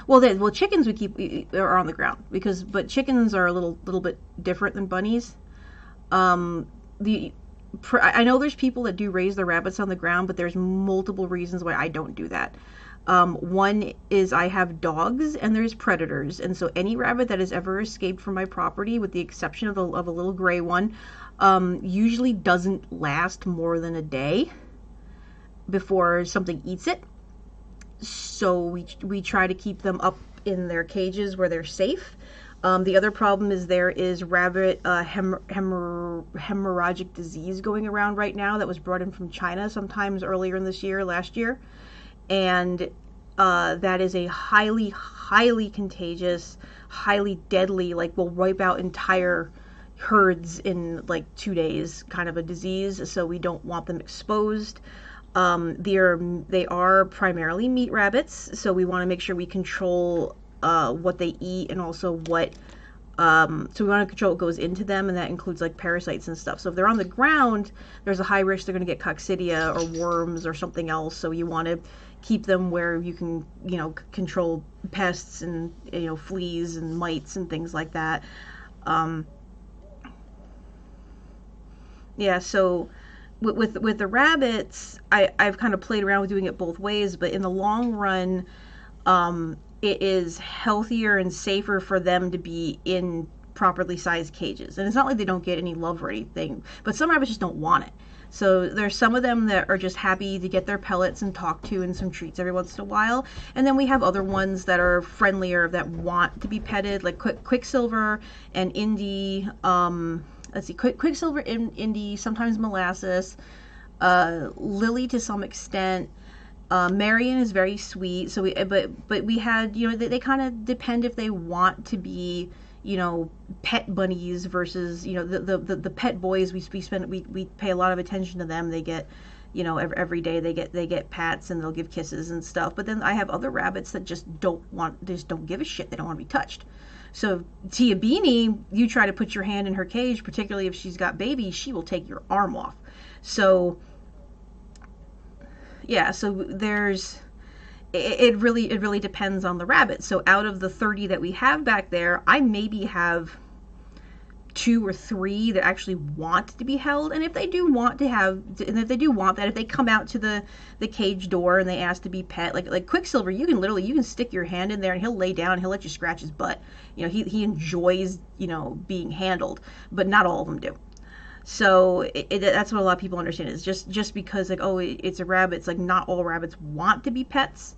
Well, chickens we keep are on the ground but chickens are a little bit different than bunnies. I know there's people that do raise their rabbits on the ground, but there's multiple reasons why I don't do that. One is I have dogs and there's predators, and so any rabbit that has ever escaped from my property, with the exception of a little gray one, usually doesn't last more than a day before something eats it. So we try to keep them up in their cages where they're safe. The other problem is there is rabbit hemorrhagic disease going around right now that was brought in from China sometimes earlier in last year. And that is a highly contagious, highly deadly, like will wipe out entire herds in like 2 days kind of a disease. So we don't want them exposed. They are primarily meat rabbits, so we want to make sure we control what they eat, and also what so we want to control what goes into them, and that includes like parasites and stuff. So if they're on the ground, there's a high risk they're going to get coccidia or worms or something else. So you want to keep them where you can, you know, control pests and, you know, fleas and mites and things like that. Yeah, so with the rabbits, I've kind of played around with doing it both ways, but in the long run, it is healthier and safer for them to be in properly sized cages. And it's not like they don't get any love or anything, but some rabbits just don't want it. So there's some of them that are just happy to get their pellets and talk to and some treats every once in a while. And then we have other ones that are friendlier, that want to be petted, like Quicksilver and Indy. Let's see, Quicksilver, Indy, sometimes Molasses, Lily to some extent. Marion is very sweet. So but we had, you know, they kind of depend if they want to be, you know, pet bunnies versus, you know, the pet boys. We pay a lot of attention to them. They get, you know, every day they get pats and they'll give kisses and stuff. But then I have other rabbits that just don't give a shit. They don't want to be touched. So Tia Beanie, you try to put your hand in her cage, particularly if she's got babies, she will take your arm off. So yeah, so it really depends on the rabbit. So out of the 30 that we have back there, I maybe have 2 or 3 that actually want to be held. And if they do want that, if they come out to the cage door and they ask to be pet, like Quicksilver, you can stick your hand in there and he'll lay down and he'll let you scratch his butt. You know, he enjoys, you know, being handled, but not all of them do. So that's what a lot of people understand, is just because, like, oh, it's a rabbit, it's like not all rabbits want to be pets.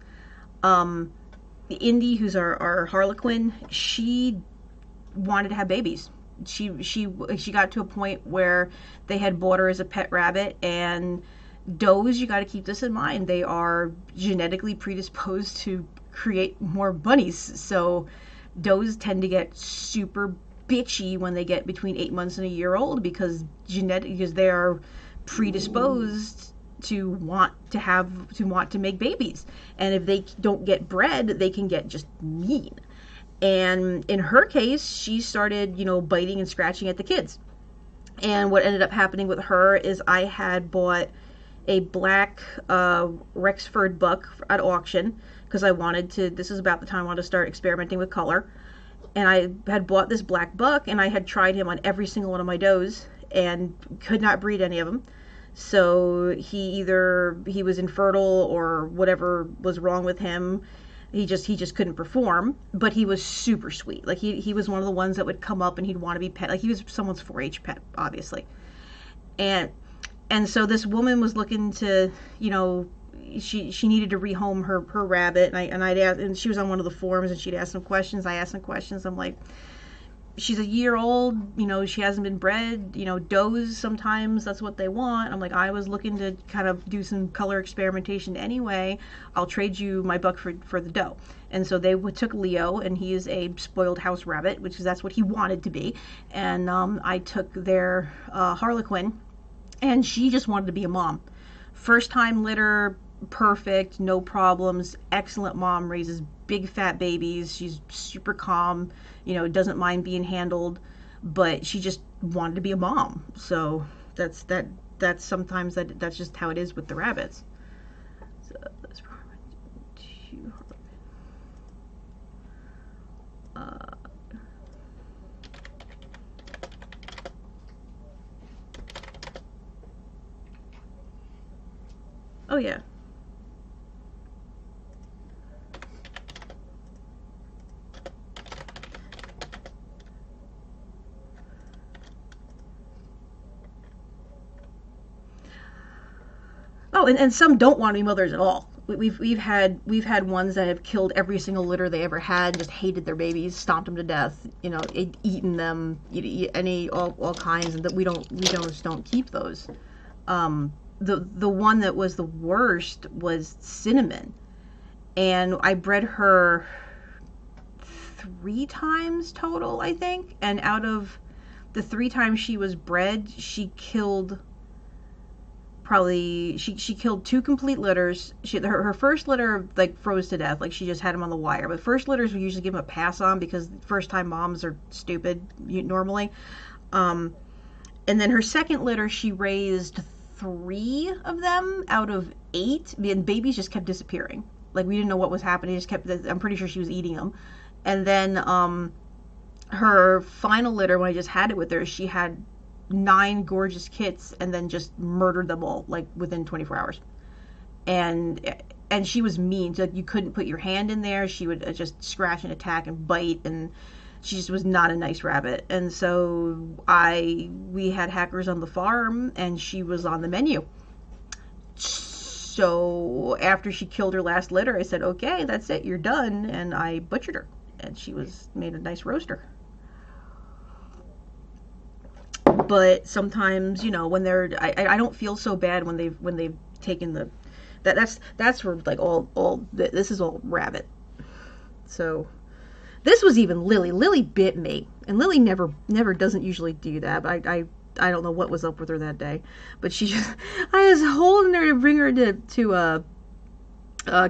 Indy, who's our Harlequin, she wanted to have babies. She got to a point where they had bought her as a pet rabbit. And does, you got to keep this in mind, they are genetically predisposed to create more bunnies. So does tend to get super bitchy when they get between 8 months and a year old, because they are predisposed to want to make babies. And if they don't get bred, they can get just mean. And in her case, she started, you know, biting and scratching at the kids. And what ended up happening with her is I had bought a black Rexford buck at auction, because I wanted to, this is about the time I wanted to start experimenting with color. And I had bought this black buck, and I had tried him on every single one of my does and could not breed any of them. So he was infertile or whatever was wrong with him. He just couldn't perform, but he was super sweet. Like he was one of the ones that would come up and he'd want to be pet. Like he was someone's 4-H pet, obviously. And so this woman was looking to, you know, she needed to rehome her rabbit, and I'd ask, and she was on one of the forums, and she'd ask some questions. I asked some questions. I'm like, she's a year old, you know, she hasn't been bred, you know, does sometimes that's what they want. I'm like, I was looking to kind of do some color experimentation anyway. I'll trade you my buck for the doe. And so they took Leo, and he is a spoiled house rabbit, which is that's what he wanted to be. And I took their Harlequin, and she just wanted to be a mom. First time litter, perfect, no problems, excellent mom, raises big fat babies. She's super calm, you know, doesn't mind being handled, but she just wanted to be a mom. So that's sometimes that's just how it is with the rabbits. So that's probably too hard. Oh yeah. Oh, and some don't want to be mothers at all. We've had ones that have killed every single litter they ever had, just hated their babies, stomped them to death, you know, eaten them, all kinds, and that we don't keep those. The one that was the worst was Cinnamon, and I bred her 3 times total, I think, and out of the 3 times she was bred, she killed probably she killed 2 complete litters. Her first litter like froze to death, like she just had him on the wire. But first litters we usually give them a pass on because first time moms are stupid normally. And then her second litter she raised 3 of them out of 8, and babies just kept disappearing. Like we didn't know what was happening. Just kept. I'm pretty sure she was eating them. And then her final litter when I just had it with her, she had 9 gorgeous kits and then just murdered them all like within 24 hours. And she was mean. So, like, you couldn't put your hand in there. She would just scratch and attack and bite, and she just was not a nice rabbit. And so we had hackers on the farm, and she was on the menu. So after she killed her last litter, I said, okay, that's it, you're done. And I butchered her, and she was made a nice roaster. But sometimes, you know, when they're I don't feel so bad when they've taken the that's for like all this is all rabbit. So this was even Lily bit me, and Lily never doesn't usually do that, but I don't know what was up with her that day, but she just I was holding her to bring her to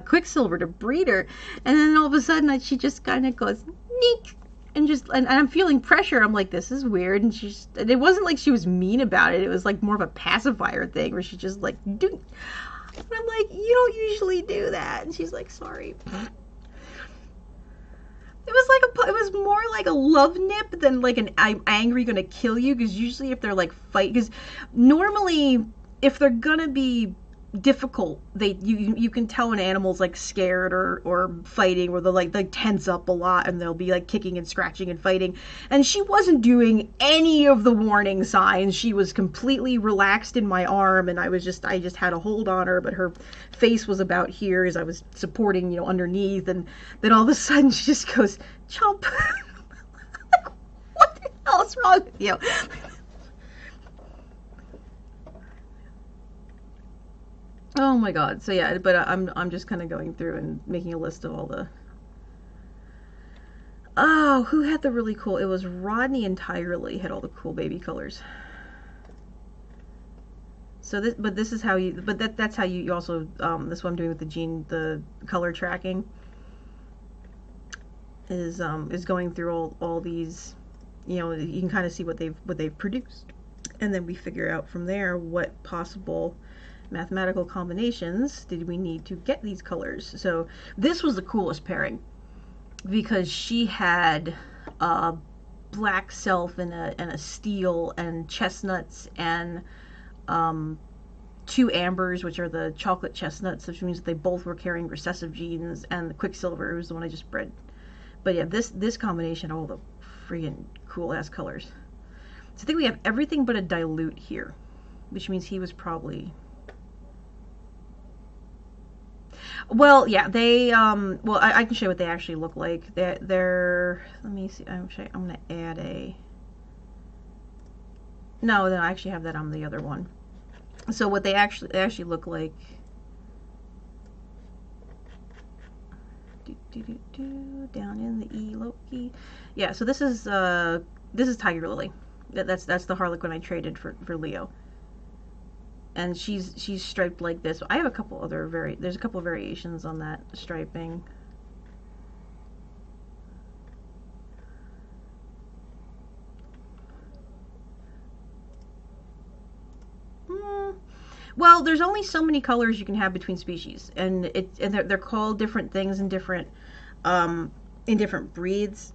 Quicksilver to breed her, and then all of a sudden she just kind of goes neek. And I'm feeling pressure. I'm like, this is weird. And it wasn't like she was mean about it. It was like more of a pacifier thing where she just like, do. And I'm like, you don't usually do that. And she's like, sorry. It was more like a love nip than like an I'm angry gonna kill you. Because usually if they're like because normally if they're gonna be difficult, you can tell when animals like scared or fighting, or they'll like tense up a lot and they'll be like kicking and scratching and fighting. And she wasn't doing any of the warning signs. She was completely relaxed in my arm, and I just had a hold on her, but her face was about here as I was supporting, you know, underneath. And then all of a sudden she just goes chomp. Like, what the hell's wrong with you? Oh my god. So yeah, but I'm just kind of going through and making a list of all the. Oh, who had the really cool? It was Rodney entirely had all the cool baby colors. So this is how you, that's how you also this is what I'm doing with the color tracking is going through all these, you know, you can kind of see what they've produced, and then we figure out from there what possible mathematical combinations did we need to get these colors. So this was the coolest pairing because she had a black self and a steel and chestnuts and 2 ambers, which are the chocolate chestnuts, which means that they both were carrying recessive genes, and the Quicksilver, who's the one I just bred. But yeah, this combination, all the freaking cool ass colors. So I think we have everything but a dilute here, which means he was probably. Well, yeah, they well, I can show you what they actually look like. They're let me see. I'm gonna add a. No, I actually have that on the other one. So what they actually look like. Down in the E Loki. Yeah, so this is Tiger Lily. That's the Harlequin I traded for Leo. And she's striped like this. I have a couple other there's a couple of variations on that striping. Well, there's only so many colors you can have between species, and they're called different things in different breeds.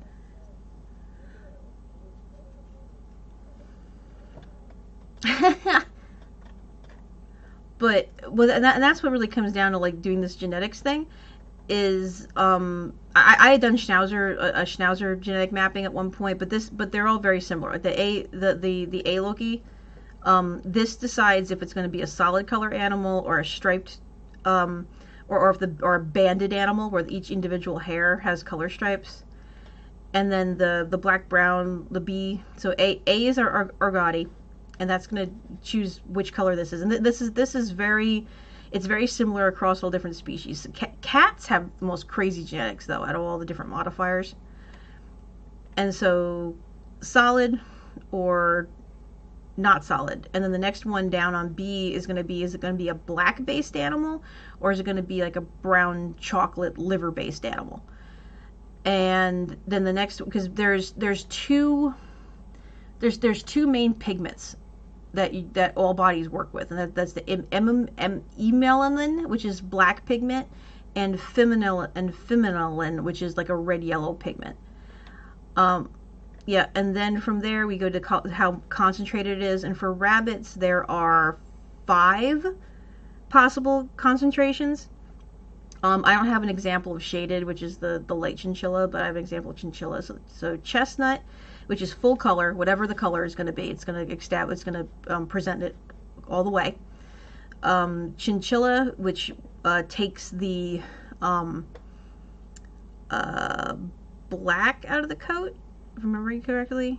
But and that's what really comes down to like doing this genetics thing is I had done a Schnauzer genetic mapping at one point, but they're all very similar. The A Loki, this decides if it's going to be a solid color animal or a striped or a banded animal where each individual hair has color stripes. And then the black brown, the B, so A is our Argotti, and that's going to choose which color this is. And this is very, it's very similar across all different species. Cats have the most crazy genetics though out of all the different modifiers. And so solid or not solid. And then the next one down on B is going to be, is it going to be a black based animal or is it going to be like a brown chocolate liver based animal? And then the next, because there's two main pigments that all bodies work with, and that's the emelanin, which is black pigment, and feminilin, which is like a red yellow pigment. Yeah, and then from there we go to how concentrated it is, and for rabbits there are 5 possible concentrations. I don't have an example of shaded, which is the light chinchilla, but I have an example of chinchilla. So chestnut, which is full color, whatever the color is going to be, it's going to present it all the way. Chinchilla, which takes the black out of the coat, if I'm remembering correctly.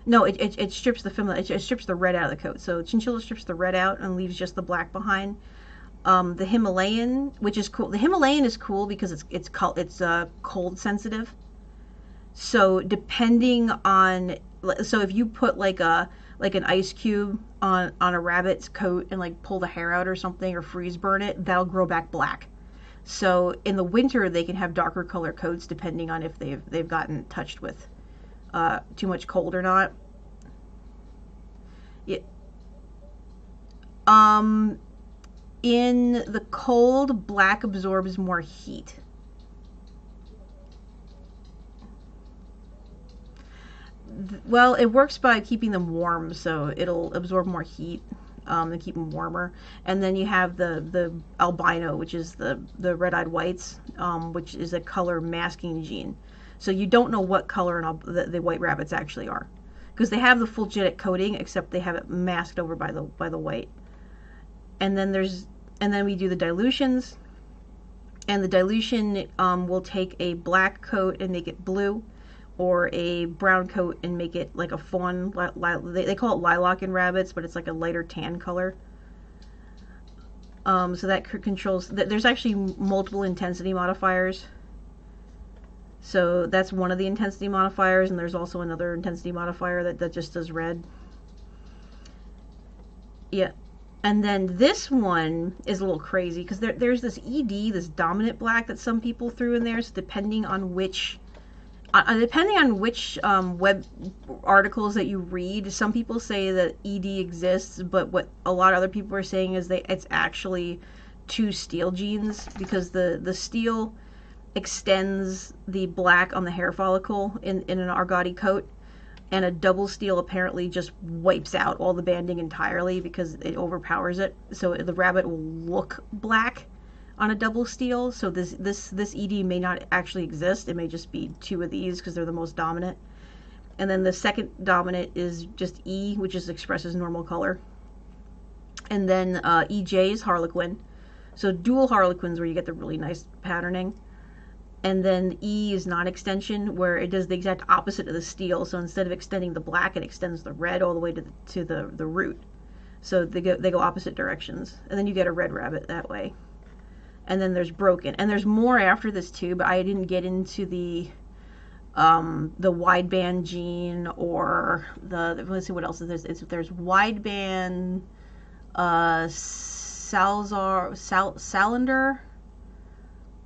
No, it strips it strips the red out of the coat. So chinchilla strips the red out and leaves just the black behind. The Himalayan, which is cool. The Himalayan is cool because it's cold sensitive. So depending on, so if you put like an ice cube on a rabbit's coat and like pull the hair out or something or freeze burn it, that'll grow back black. So in the winter they can have darker color coats depending on if they've gotten touched with too much cold or not. Yeah. In the cold, black absorbs more heat. Well, it works by keeping them warm, so it'll absorb more heat and keep them warmer. And then you have the albino, which is the red-eyed whites, which is a color masking gene. So you don't know what color the white rabbits actually are, because they have the full genetic coding, except they have it masked over by the white. And then we do the dilutions, and the dilution will take a black coat and make it blue, or a brown coat and make it like a fawn. They call it lilac in rabbits, but it's like a lighter tan color. So that controls. There's actually multiple intensity modifiers. So that's one of the intensity modifiers, and there's also another intensity modifier that just does red. Yeah. And then this one is a little crazy because there's this ED, this dominant black that some people threw in there. So depending on which web articles that you read, some people say that ED exists, but what a lot of other people are saying is it's actually 2 steel genes, because the steel extends the black on the hair follicle in an Argotti coat, and a double steel apparently just wipes out all the banding entirely because it overpowers it. So the rabbit will look black on a double steel. So this ED may not actually exist. It may just be 2 of these because they're the most dominant. And then the second dominant is just E, which is expressed as normal color. And then EJ is Harlequin. So dual harlequins where you get the really nice patterning. And then E is non-extension, where it does the exact opposite of the steel. So instead of extending the black, it extends the red all the way to the root. So they go opposite directions, and then you get a red rabbit that way. And then there's broken, and there's more after this too, but I didn't get into the wideband gene or let's see what else is there. There's wideband Salander.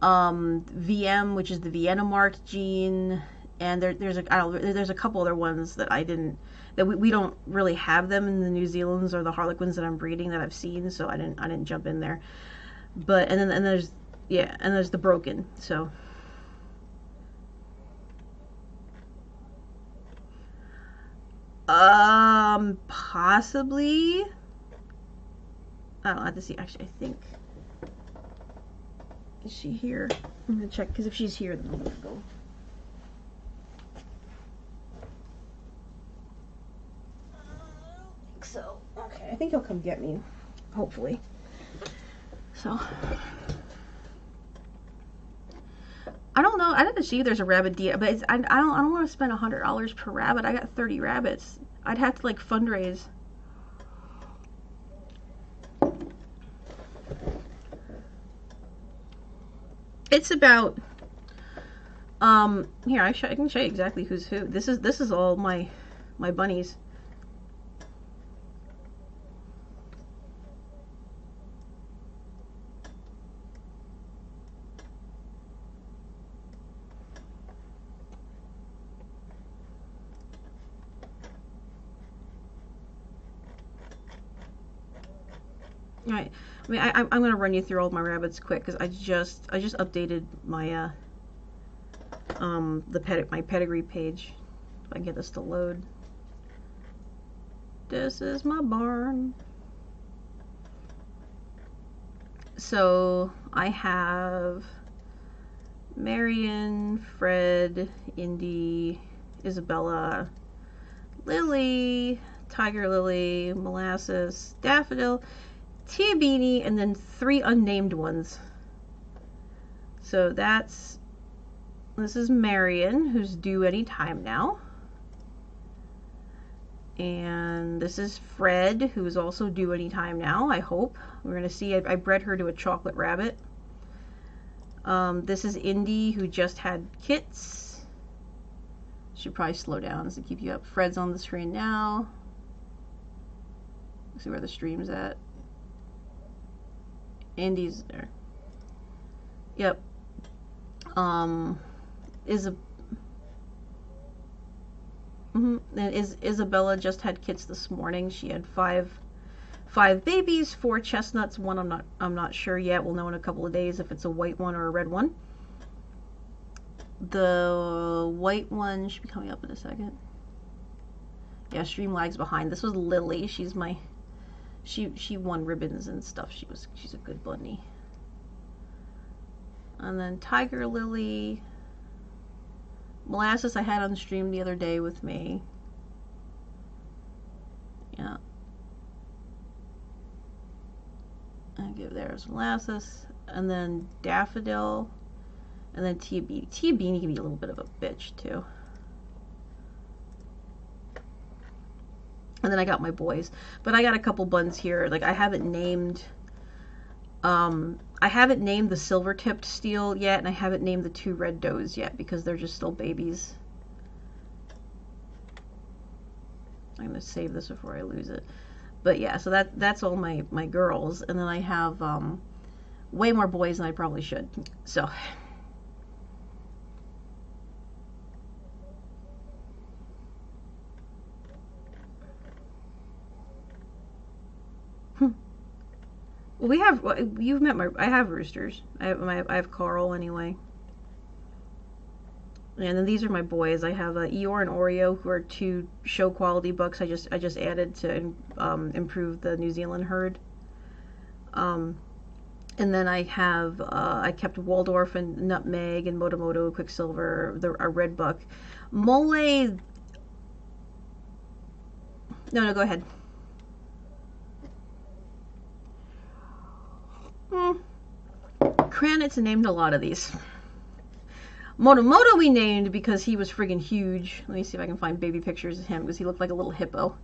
VM, which is the Vienna marked gene, and there's a couple other ones that we don't really have them in the New Zealands or the Harlequins that I'm breeding that I've seen, so I didn't jump in there. But and there's the broken. So possibly I don't have to see. Actually, I think. Is she here? I'm gonna check, because if she's here, then I'm gonna go. I don't think so. Okay, I think he'll come get me, hopefully. So, I don't know. I didn't see if there's a rabbit deal, but I don't want to spend $100 per rabbit. I got 30 rabbits. I'd have to like fundraise. It's about here I can show you exactly who's who. This is all my bunnies. All right. I mean, I'm gonna run you through all my rabbits quick because I just updated my my pedigree page. If I can get this to load. This is my barn. So I have Marion, Fred, Indy, Isabella, Lily, Tiger Lily, Molasses, Daffodil, Tia Beanie, and then 3 unnamed ones. So this is Marion, who's due any time now. And this is Fred, who is also due any time now, I hope. We're going to see. I bred her to a chocolate rabbit. This is Indy, who just had kits. Should probably slow down to keep you up. Fred's on the screen now. Let's see where the stream's at. Indy's there. Yep. Isabella just had kits this morning. She had five babies, 4 chestnuts. One I'm not sure yet. We'll know in a couple of days if it's a white one or a red one. The white one should be coming up in a second. Yeah, stream lags behind. This was Lily. She's my she won ribbons and stuff. She's a good bunny. And then Tiger Lily. Molasses I had on stream the other day with me. Yeah. There's Molasses. And then Daffodil. And then Tia Beanie. Tia Beanie can be a little bit of a bitch too. And then I got my boys. But I got a couple buns here. Like I haven't named the silver-tipped steel yet, and I haven't named the 2 red does yet because they're just still babies. I'm gonna save this before I lose it. But yeah, so that's all my girls, and then I have way more boys than I probably should. So. We have, you've met I have roosters. I have Carl anyway. And then these are my boys. I have Eeyore and Oreo, who are 2 show quality bucks I just added to improve the New Zealand herd. And then I have, I kept Waldorf and Nutmeg and Motomoto, Quicksilver, a red buck. Mole, no, go ahead. Kranitz named a lot of these. Motomoto we named because he was friggin' huge. Let me see if I can find baby pictures of him because he looked like a little hippo.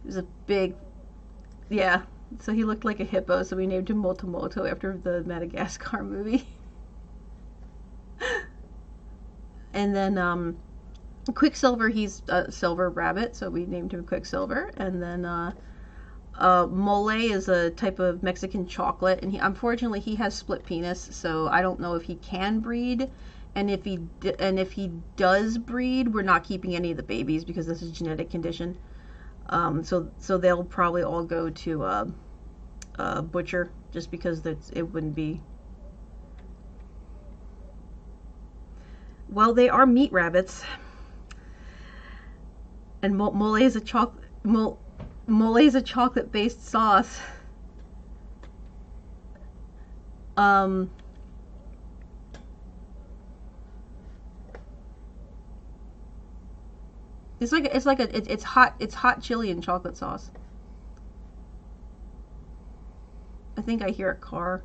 He was a big, yeah. So he looked like a hippo, so we named him Motomoto after the Madagascar movie. And then Quicksilver, he's a silver rabbit, so we named him Quicksilver. And then Mole is a type of Mexican chocolate, and unfortunately he has split penis, so I don't know if he can breed. And if he does breed, we're not keeping any of the babies because this is a genetic condition. So they'll probably all go to butcher just because it wouldn't be. Well, they are meat rabbits, and mole is a chocolate-based sauce. It's hot chili and chocolate sauce. I think I hear a car.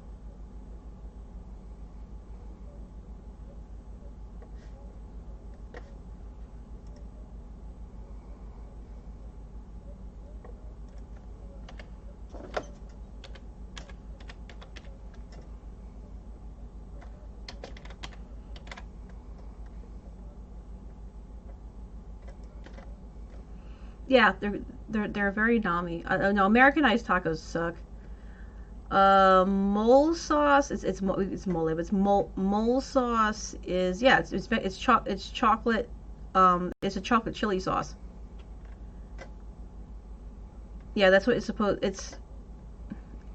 Yeah, they're very nummy. No, Americanized tacos suck. Mole sauce it's mole, but mole sauce is, yeah, it's chocolate. It's a chocolate chili sauce. Yeah, that's what it's supposed. It's,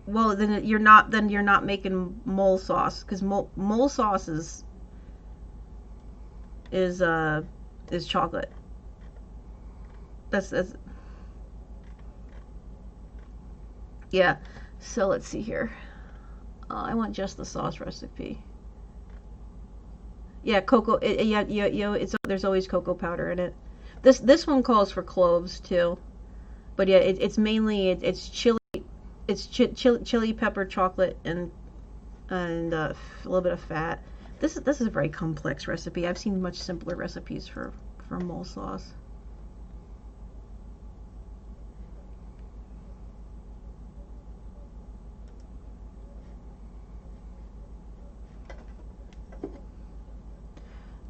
well, then you're not making mole sauce, because mole sauce is chocolate. That's yeah. So let's see here. I want just the sauce recipe. Yeah, cocoa. Yeah, it's, there's always cocoa powder in it. This one calls for cloves too, but yeah, it's mainly it's chili. It's chili pepper, chocolate, and a little bit of fat. This is a very complex recipe. I've seen much simpler recipes for mole sauce.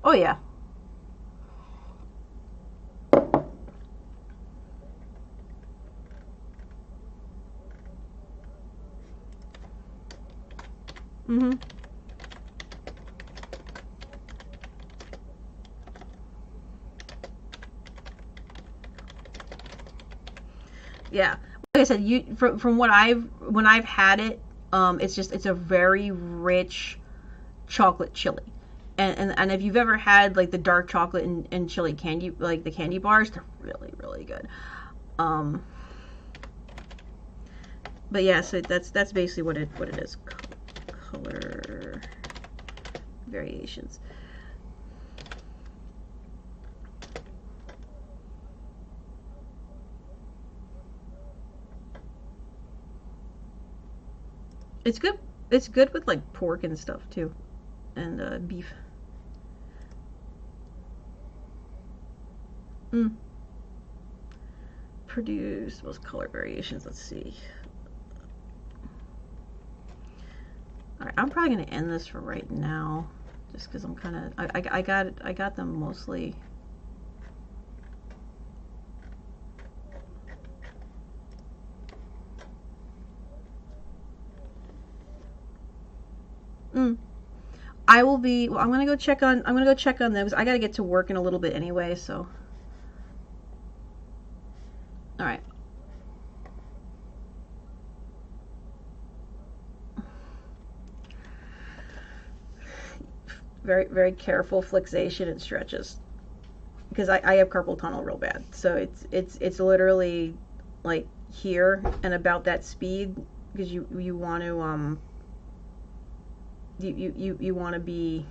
Oh yeah. Mhm. Yeah. Like I said, from what when I've had it, it's a very rich chocolate chili. And if you've ever had like the dark chocolate and chili candy, like the candy bars, they're really, really good. But yeah, so that's basically what it is. Color variations. It's good. It's good with like pork and stuff too, and beef. Produce most color variations. Let's see. Alright, I'm probably gonna end this for right now, just because I'm kind of I got them mostly. I will be. Well, I'm gonna go check on them because I gotta get to work in a little bit anyway. So, all right. Very, very careful flexation and stretches, because I have carpal tunnel real bad. So it's literally like here and about that speed, because you want to you want to be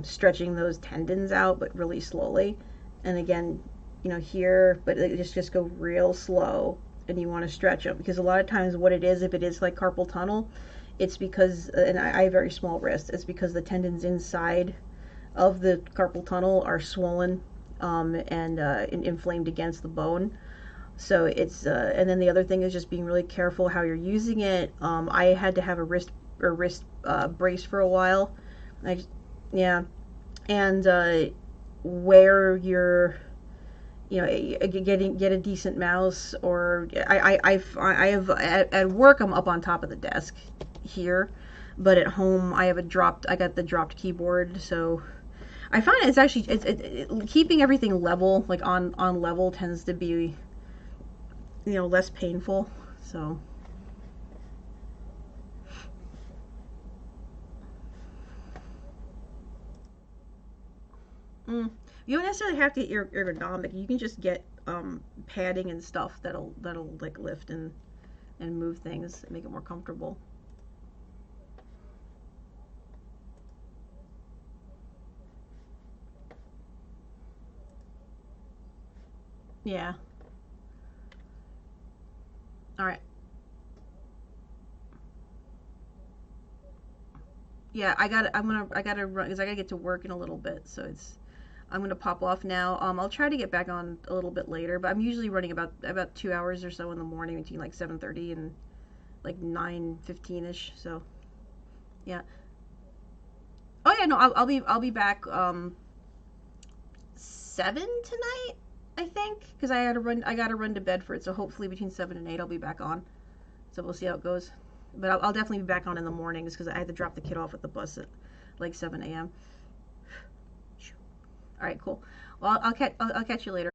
stretching those tendons out, but really slowly. And again, here, but just go real slow, and you want to stretch them, because a lot of times what it is, if it is like carpal tunnel, it's because, and I have very small wrists, it's because the tendons inside of the carpal tunnel are swollen and inflamed against the bone. So it's, and then the other thing is just being really careful how you're using it. I had to have a wrist brace for a while. Yeah, and where you're, you know, get a decent mouse, or I have at work I'm up on top of the desk here, but at home I got the dropped keyboard, so I find it's actually keeping everything level, like on level, tends to be, you know, less painful. So you don't necessarily have to get ergonomic. You can just get padding and stuff that'll like lift and move things and make it more comfortable. Yeah. All right. Yeah, I gotta run because I gotta get to work in a little bit. So I'm gonna pop off now. I'll try to get back on a little bit later, but I'm usually running about 2 hours or so in the morning between like 7:30 and like 9:15 ish. So yeah. Oh yeah, no, I'll be back 7 tonight, I think, because I gotta run to bed for it. So hopefully between 7 and 8 I'll be back on. So we'll see how it goes. But I'll definitely be back on in the mornings because I had to drop the kid off at the bus at like 7 a.m. All right, cool. Well, I'll catch you later.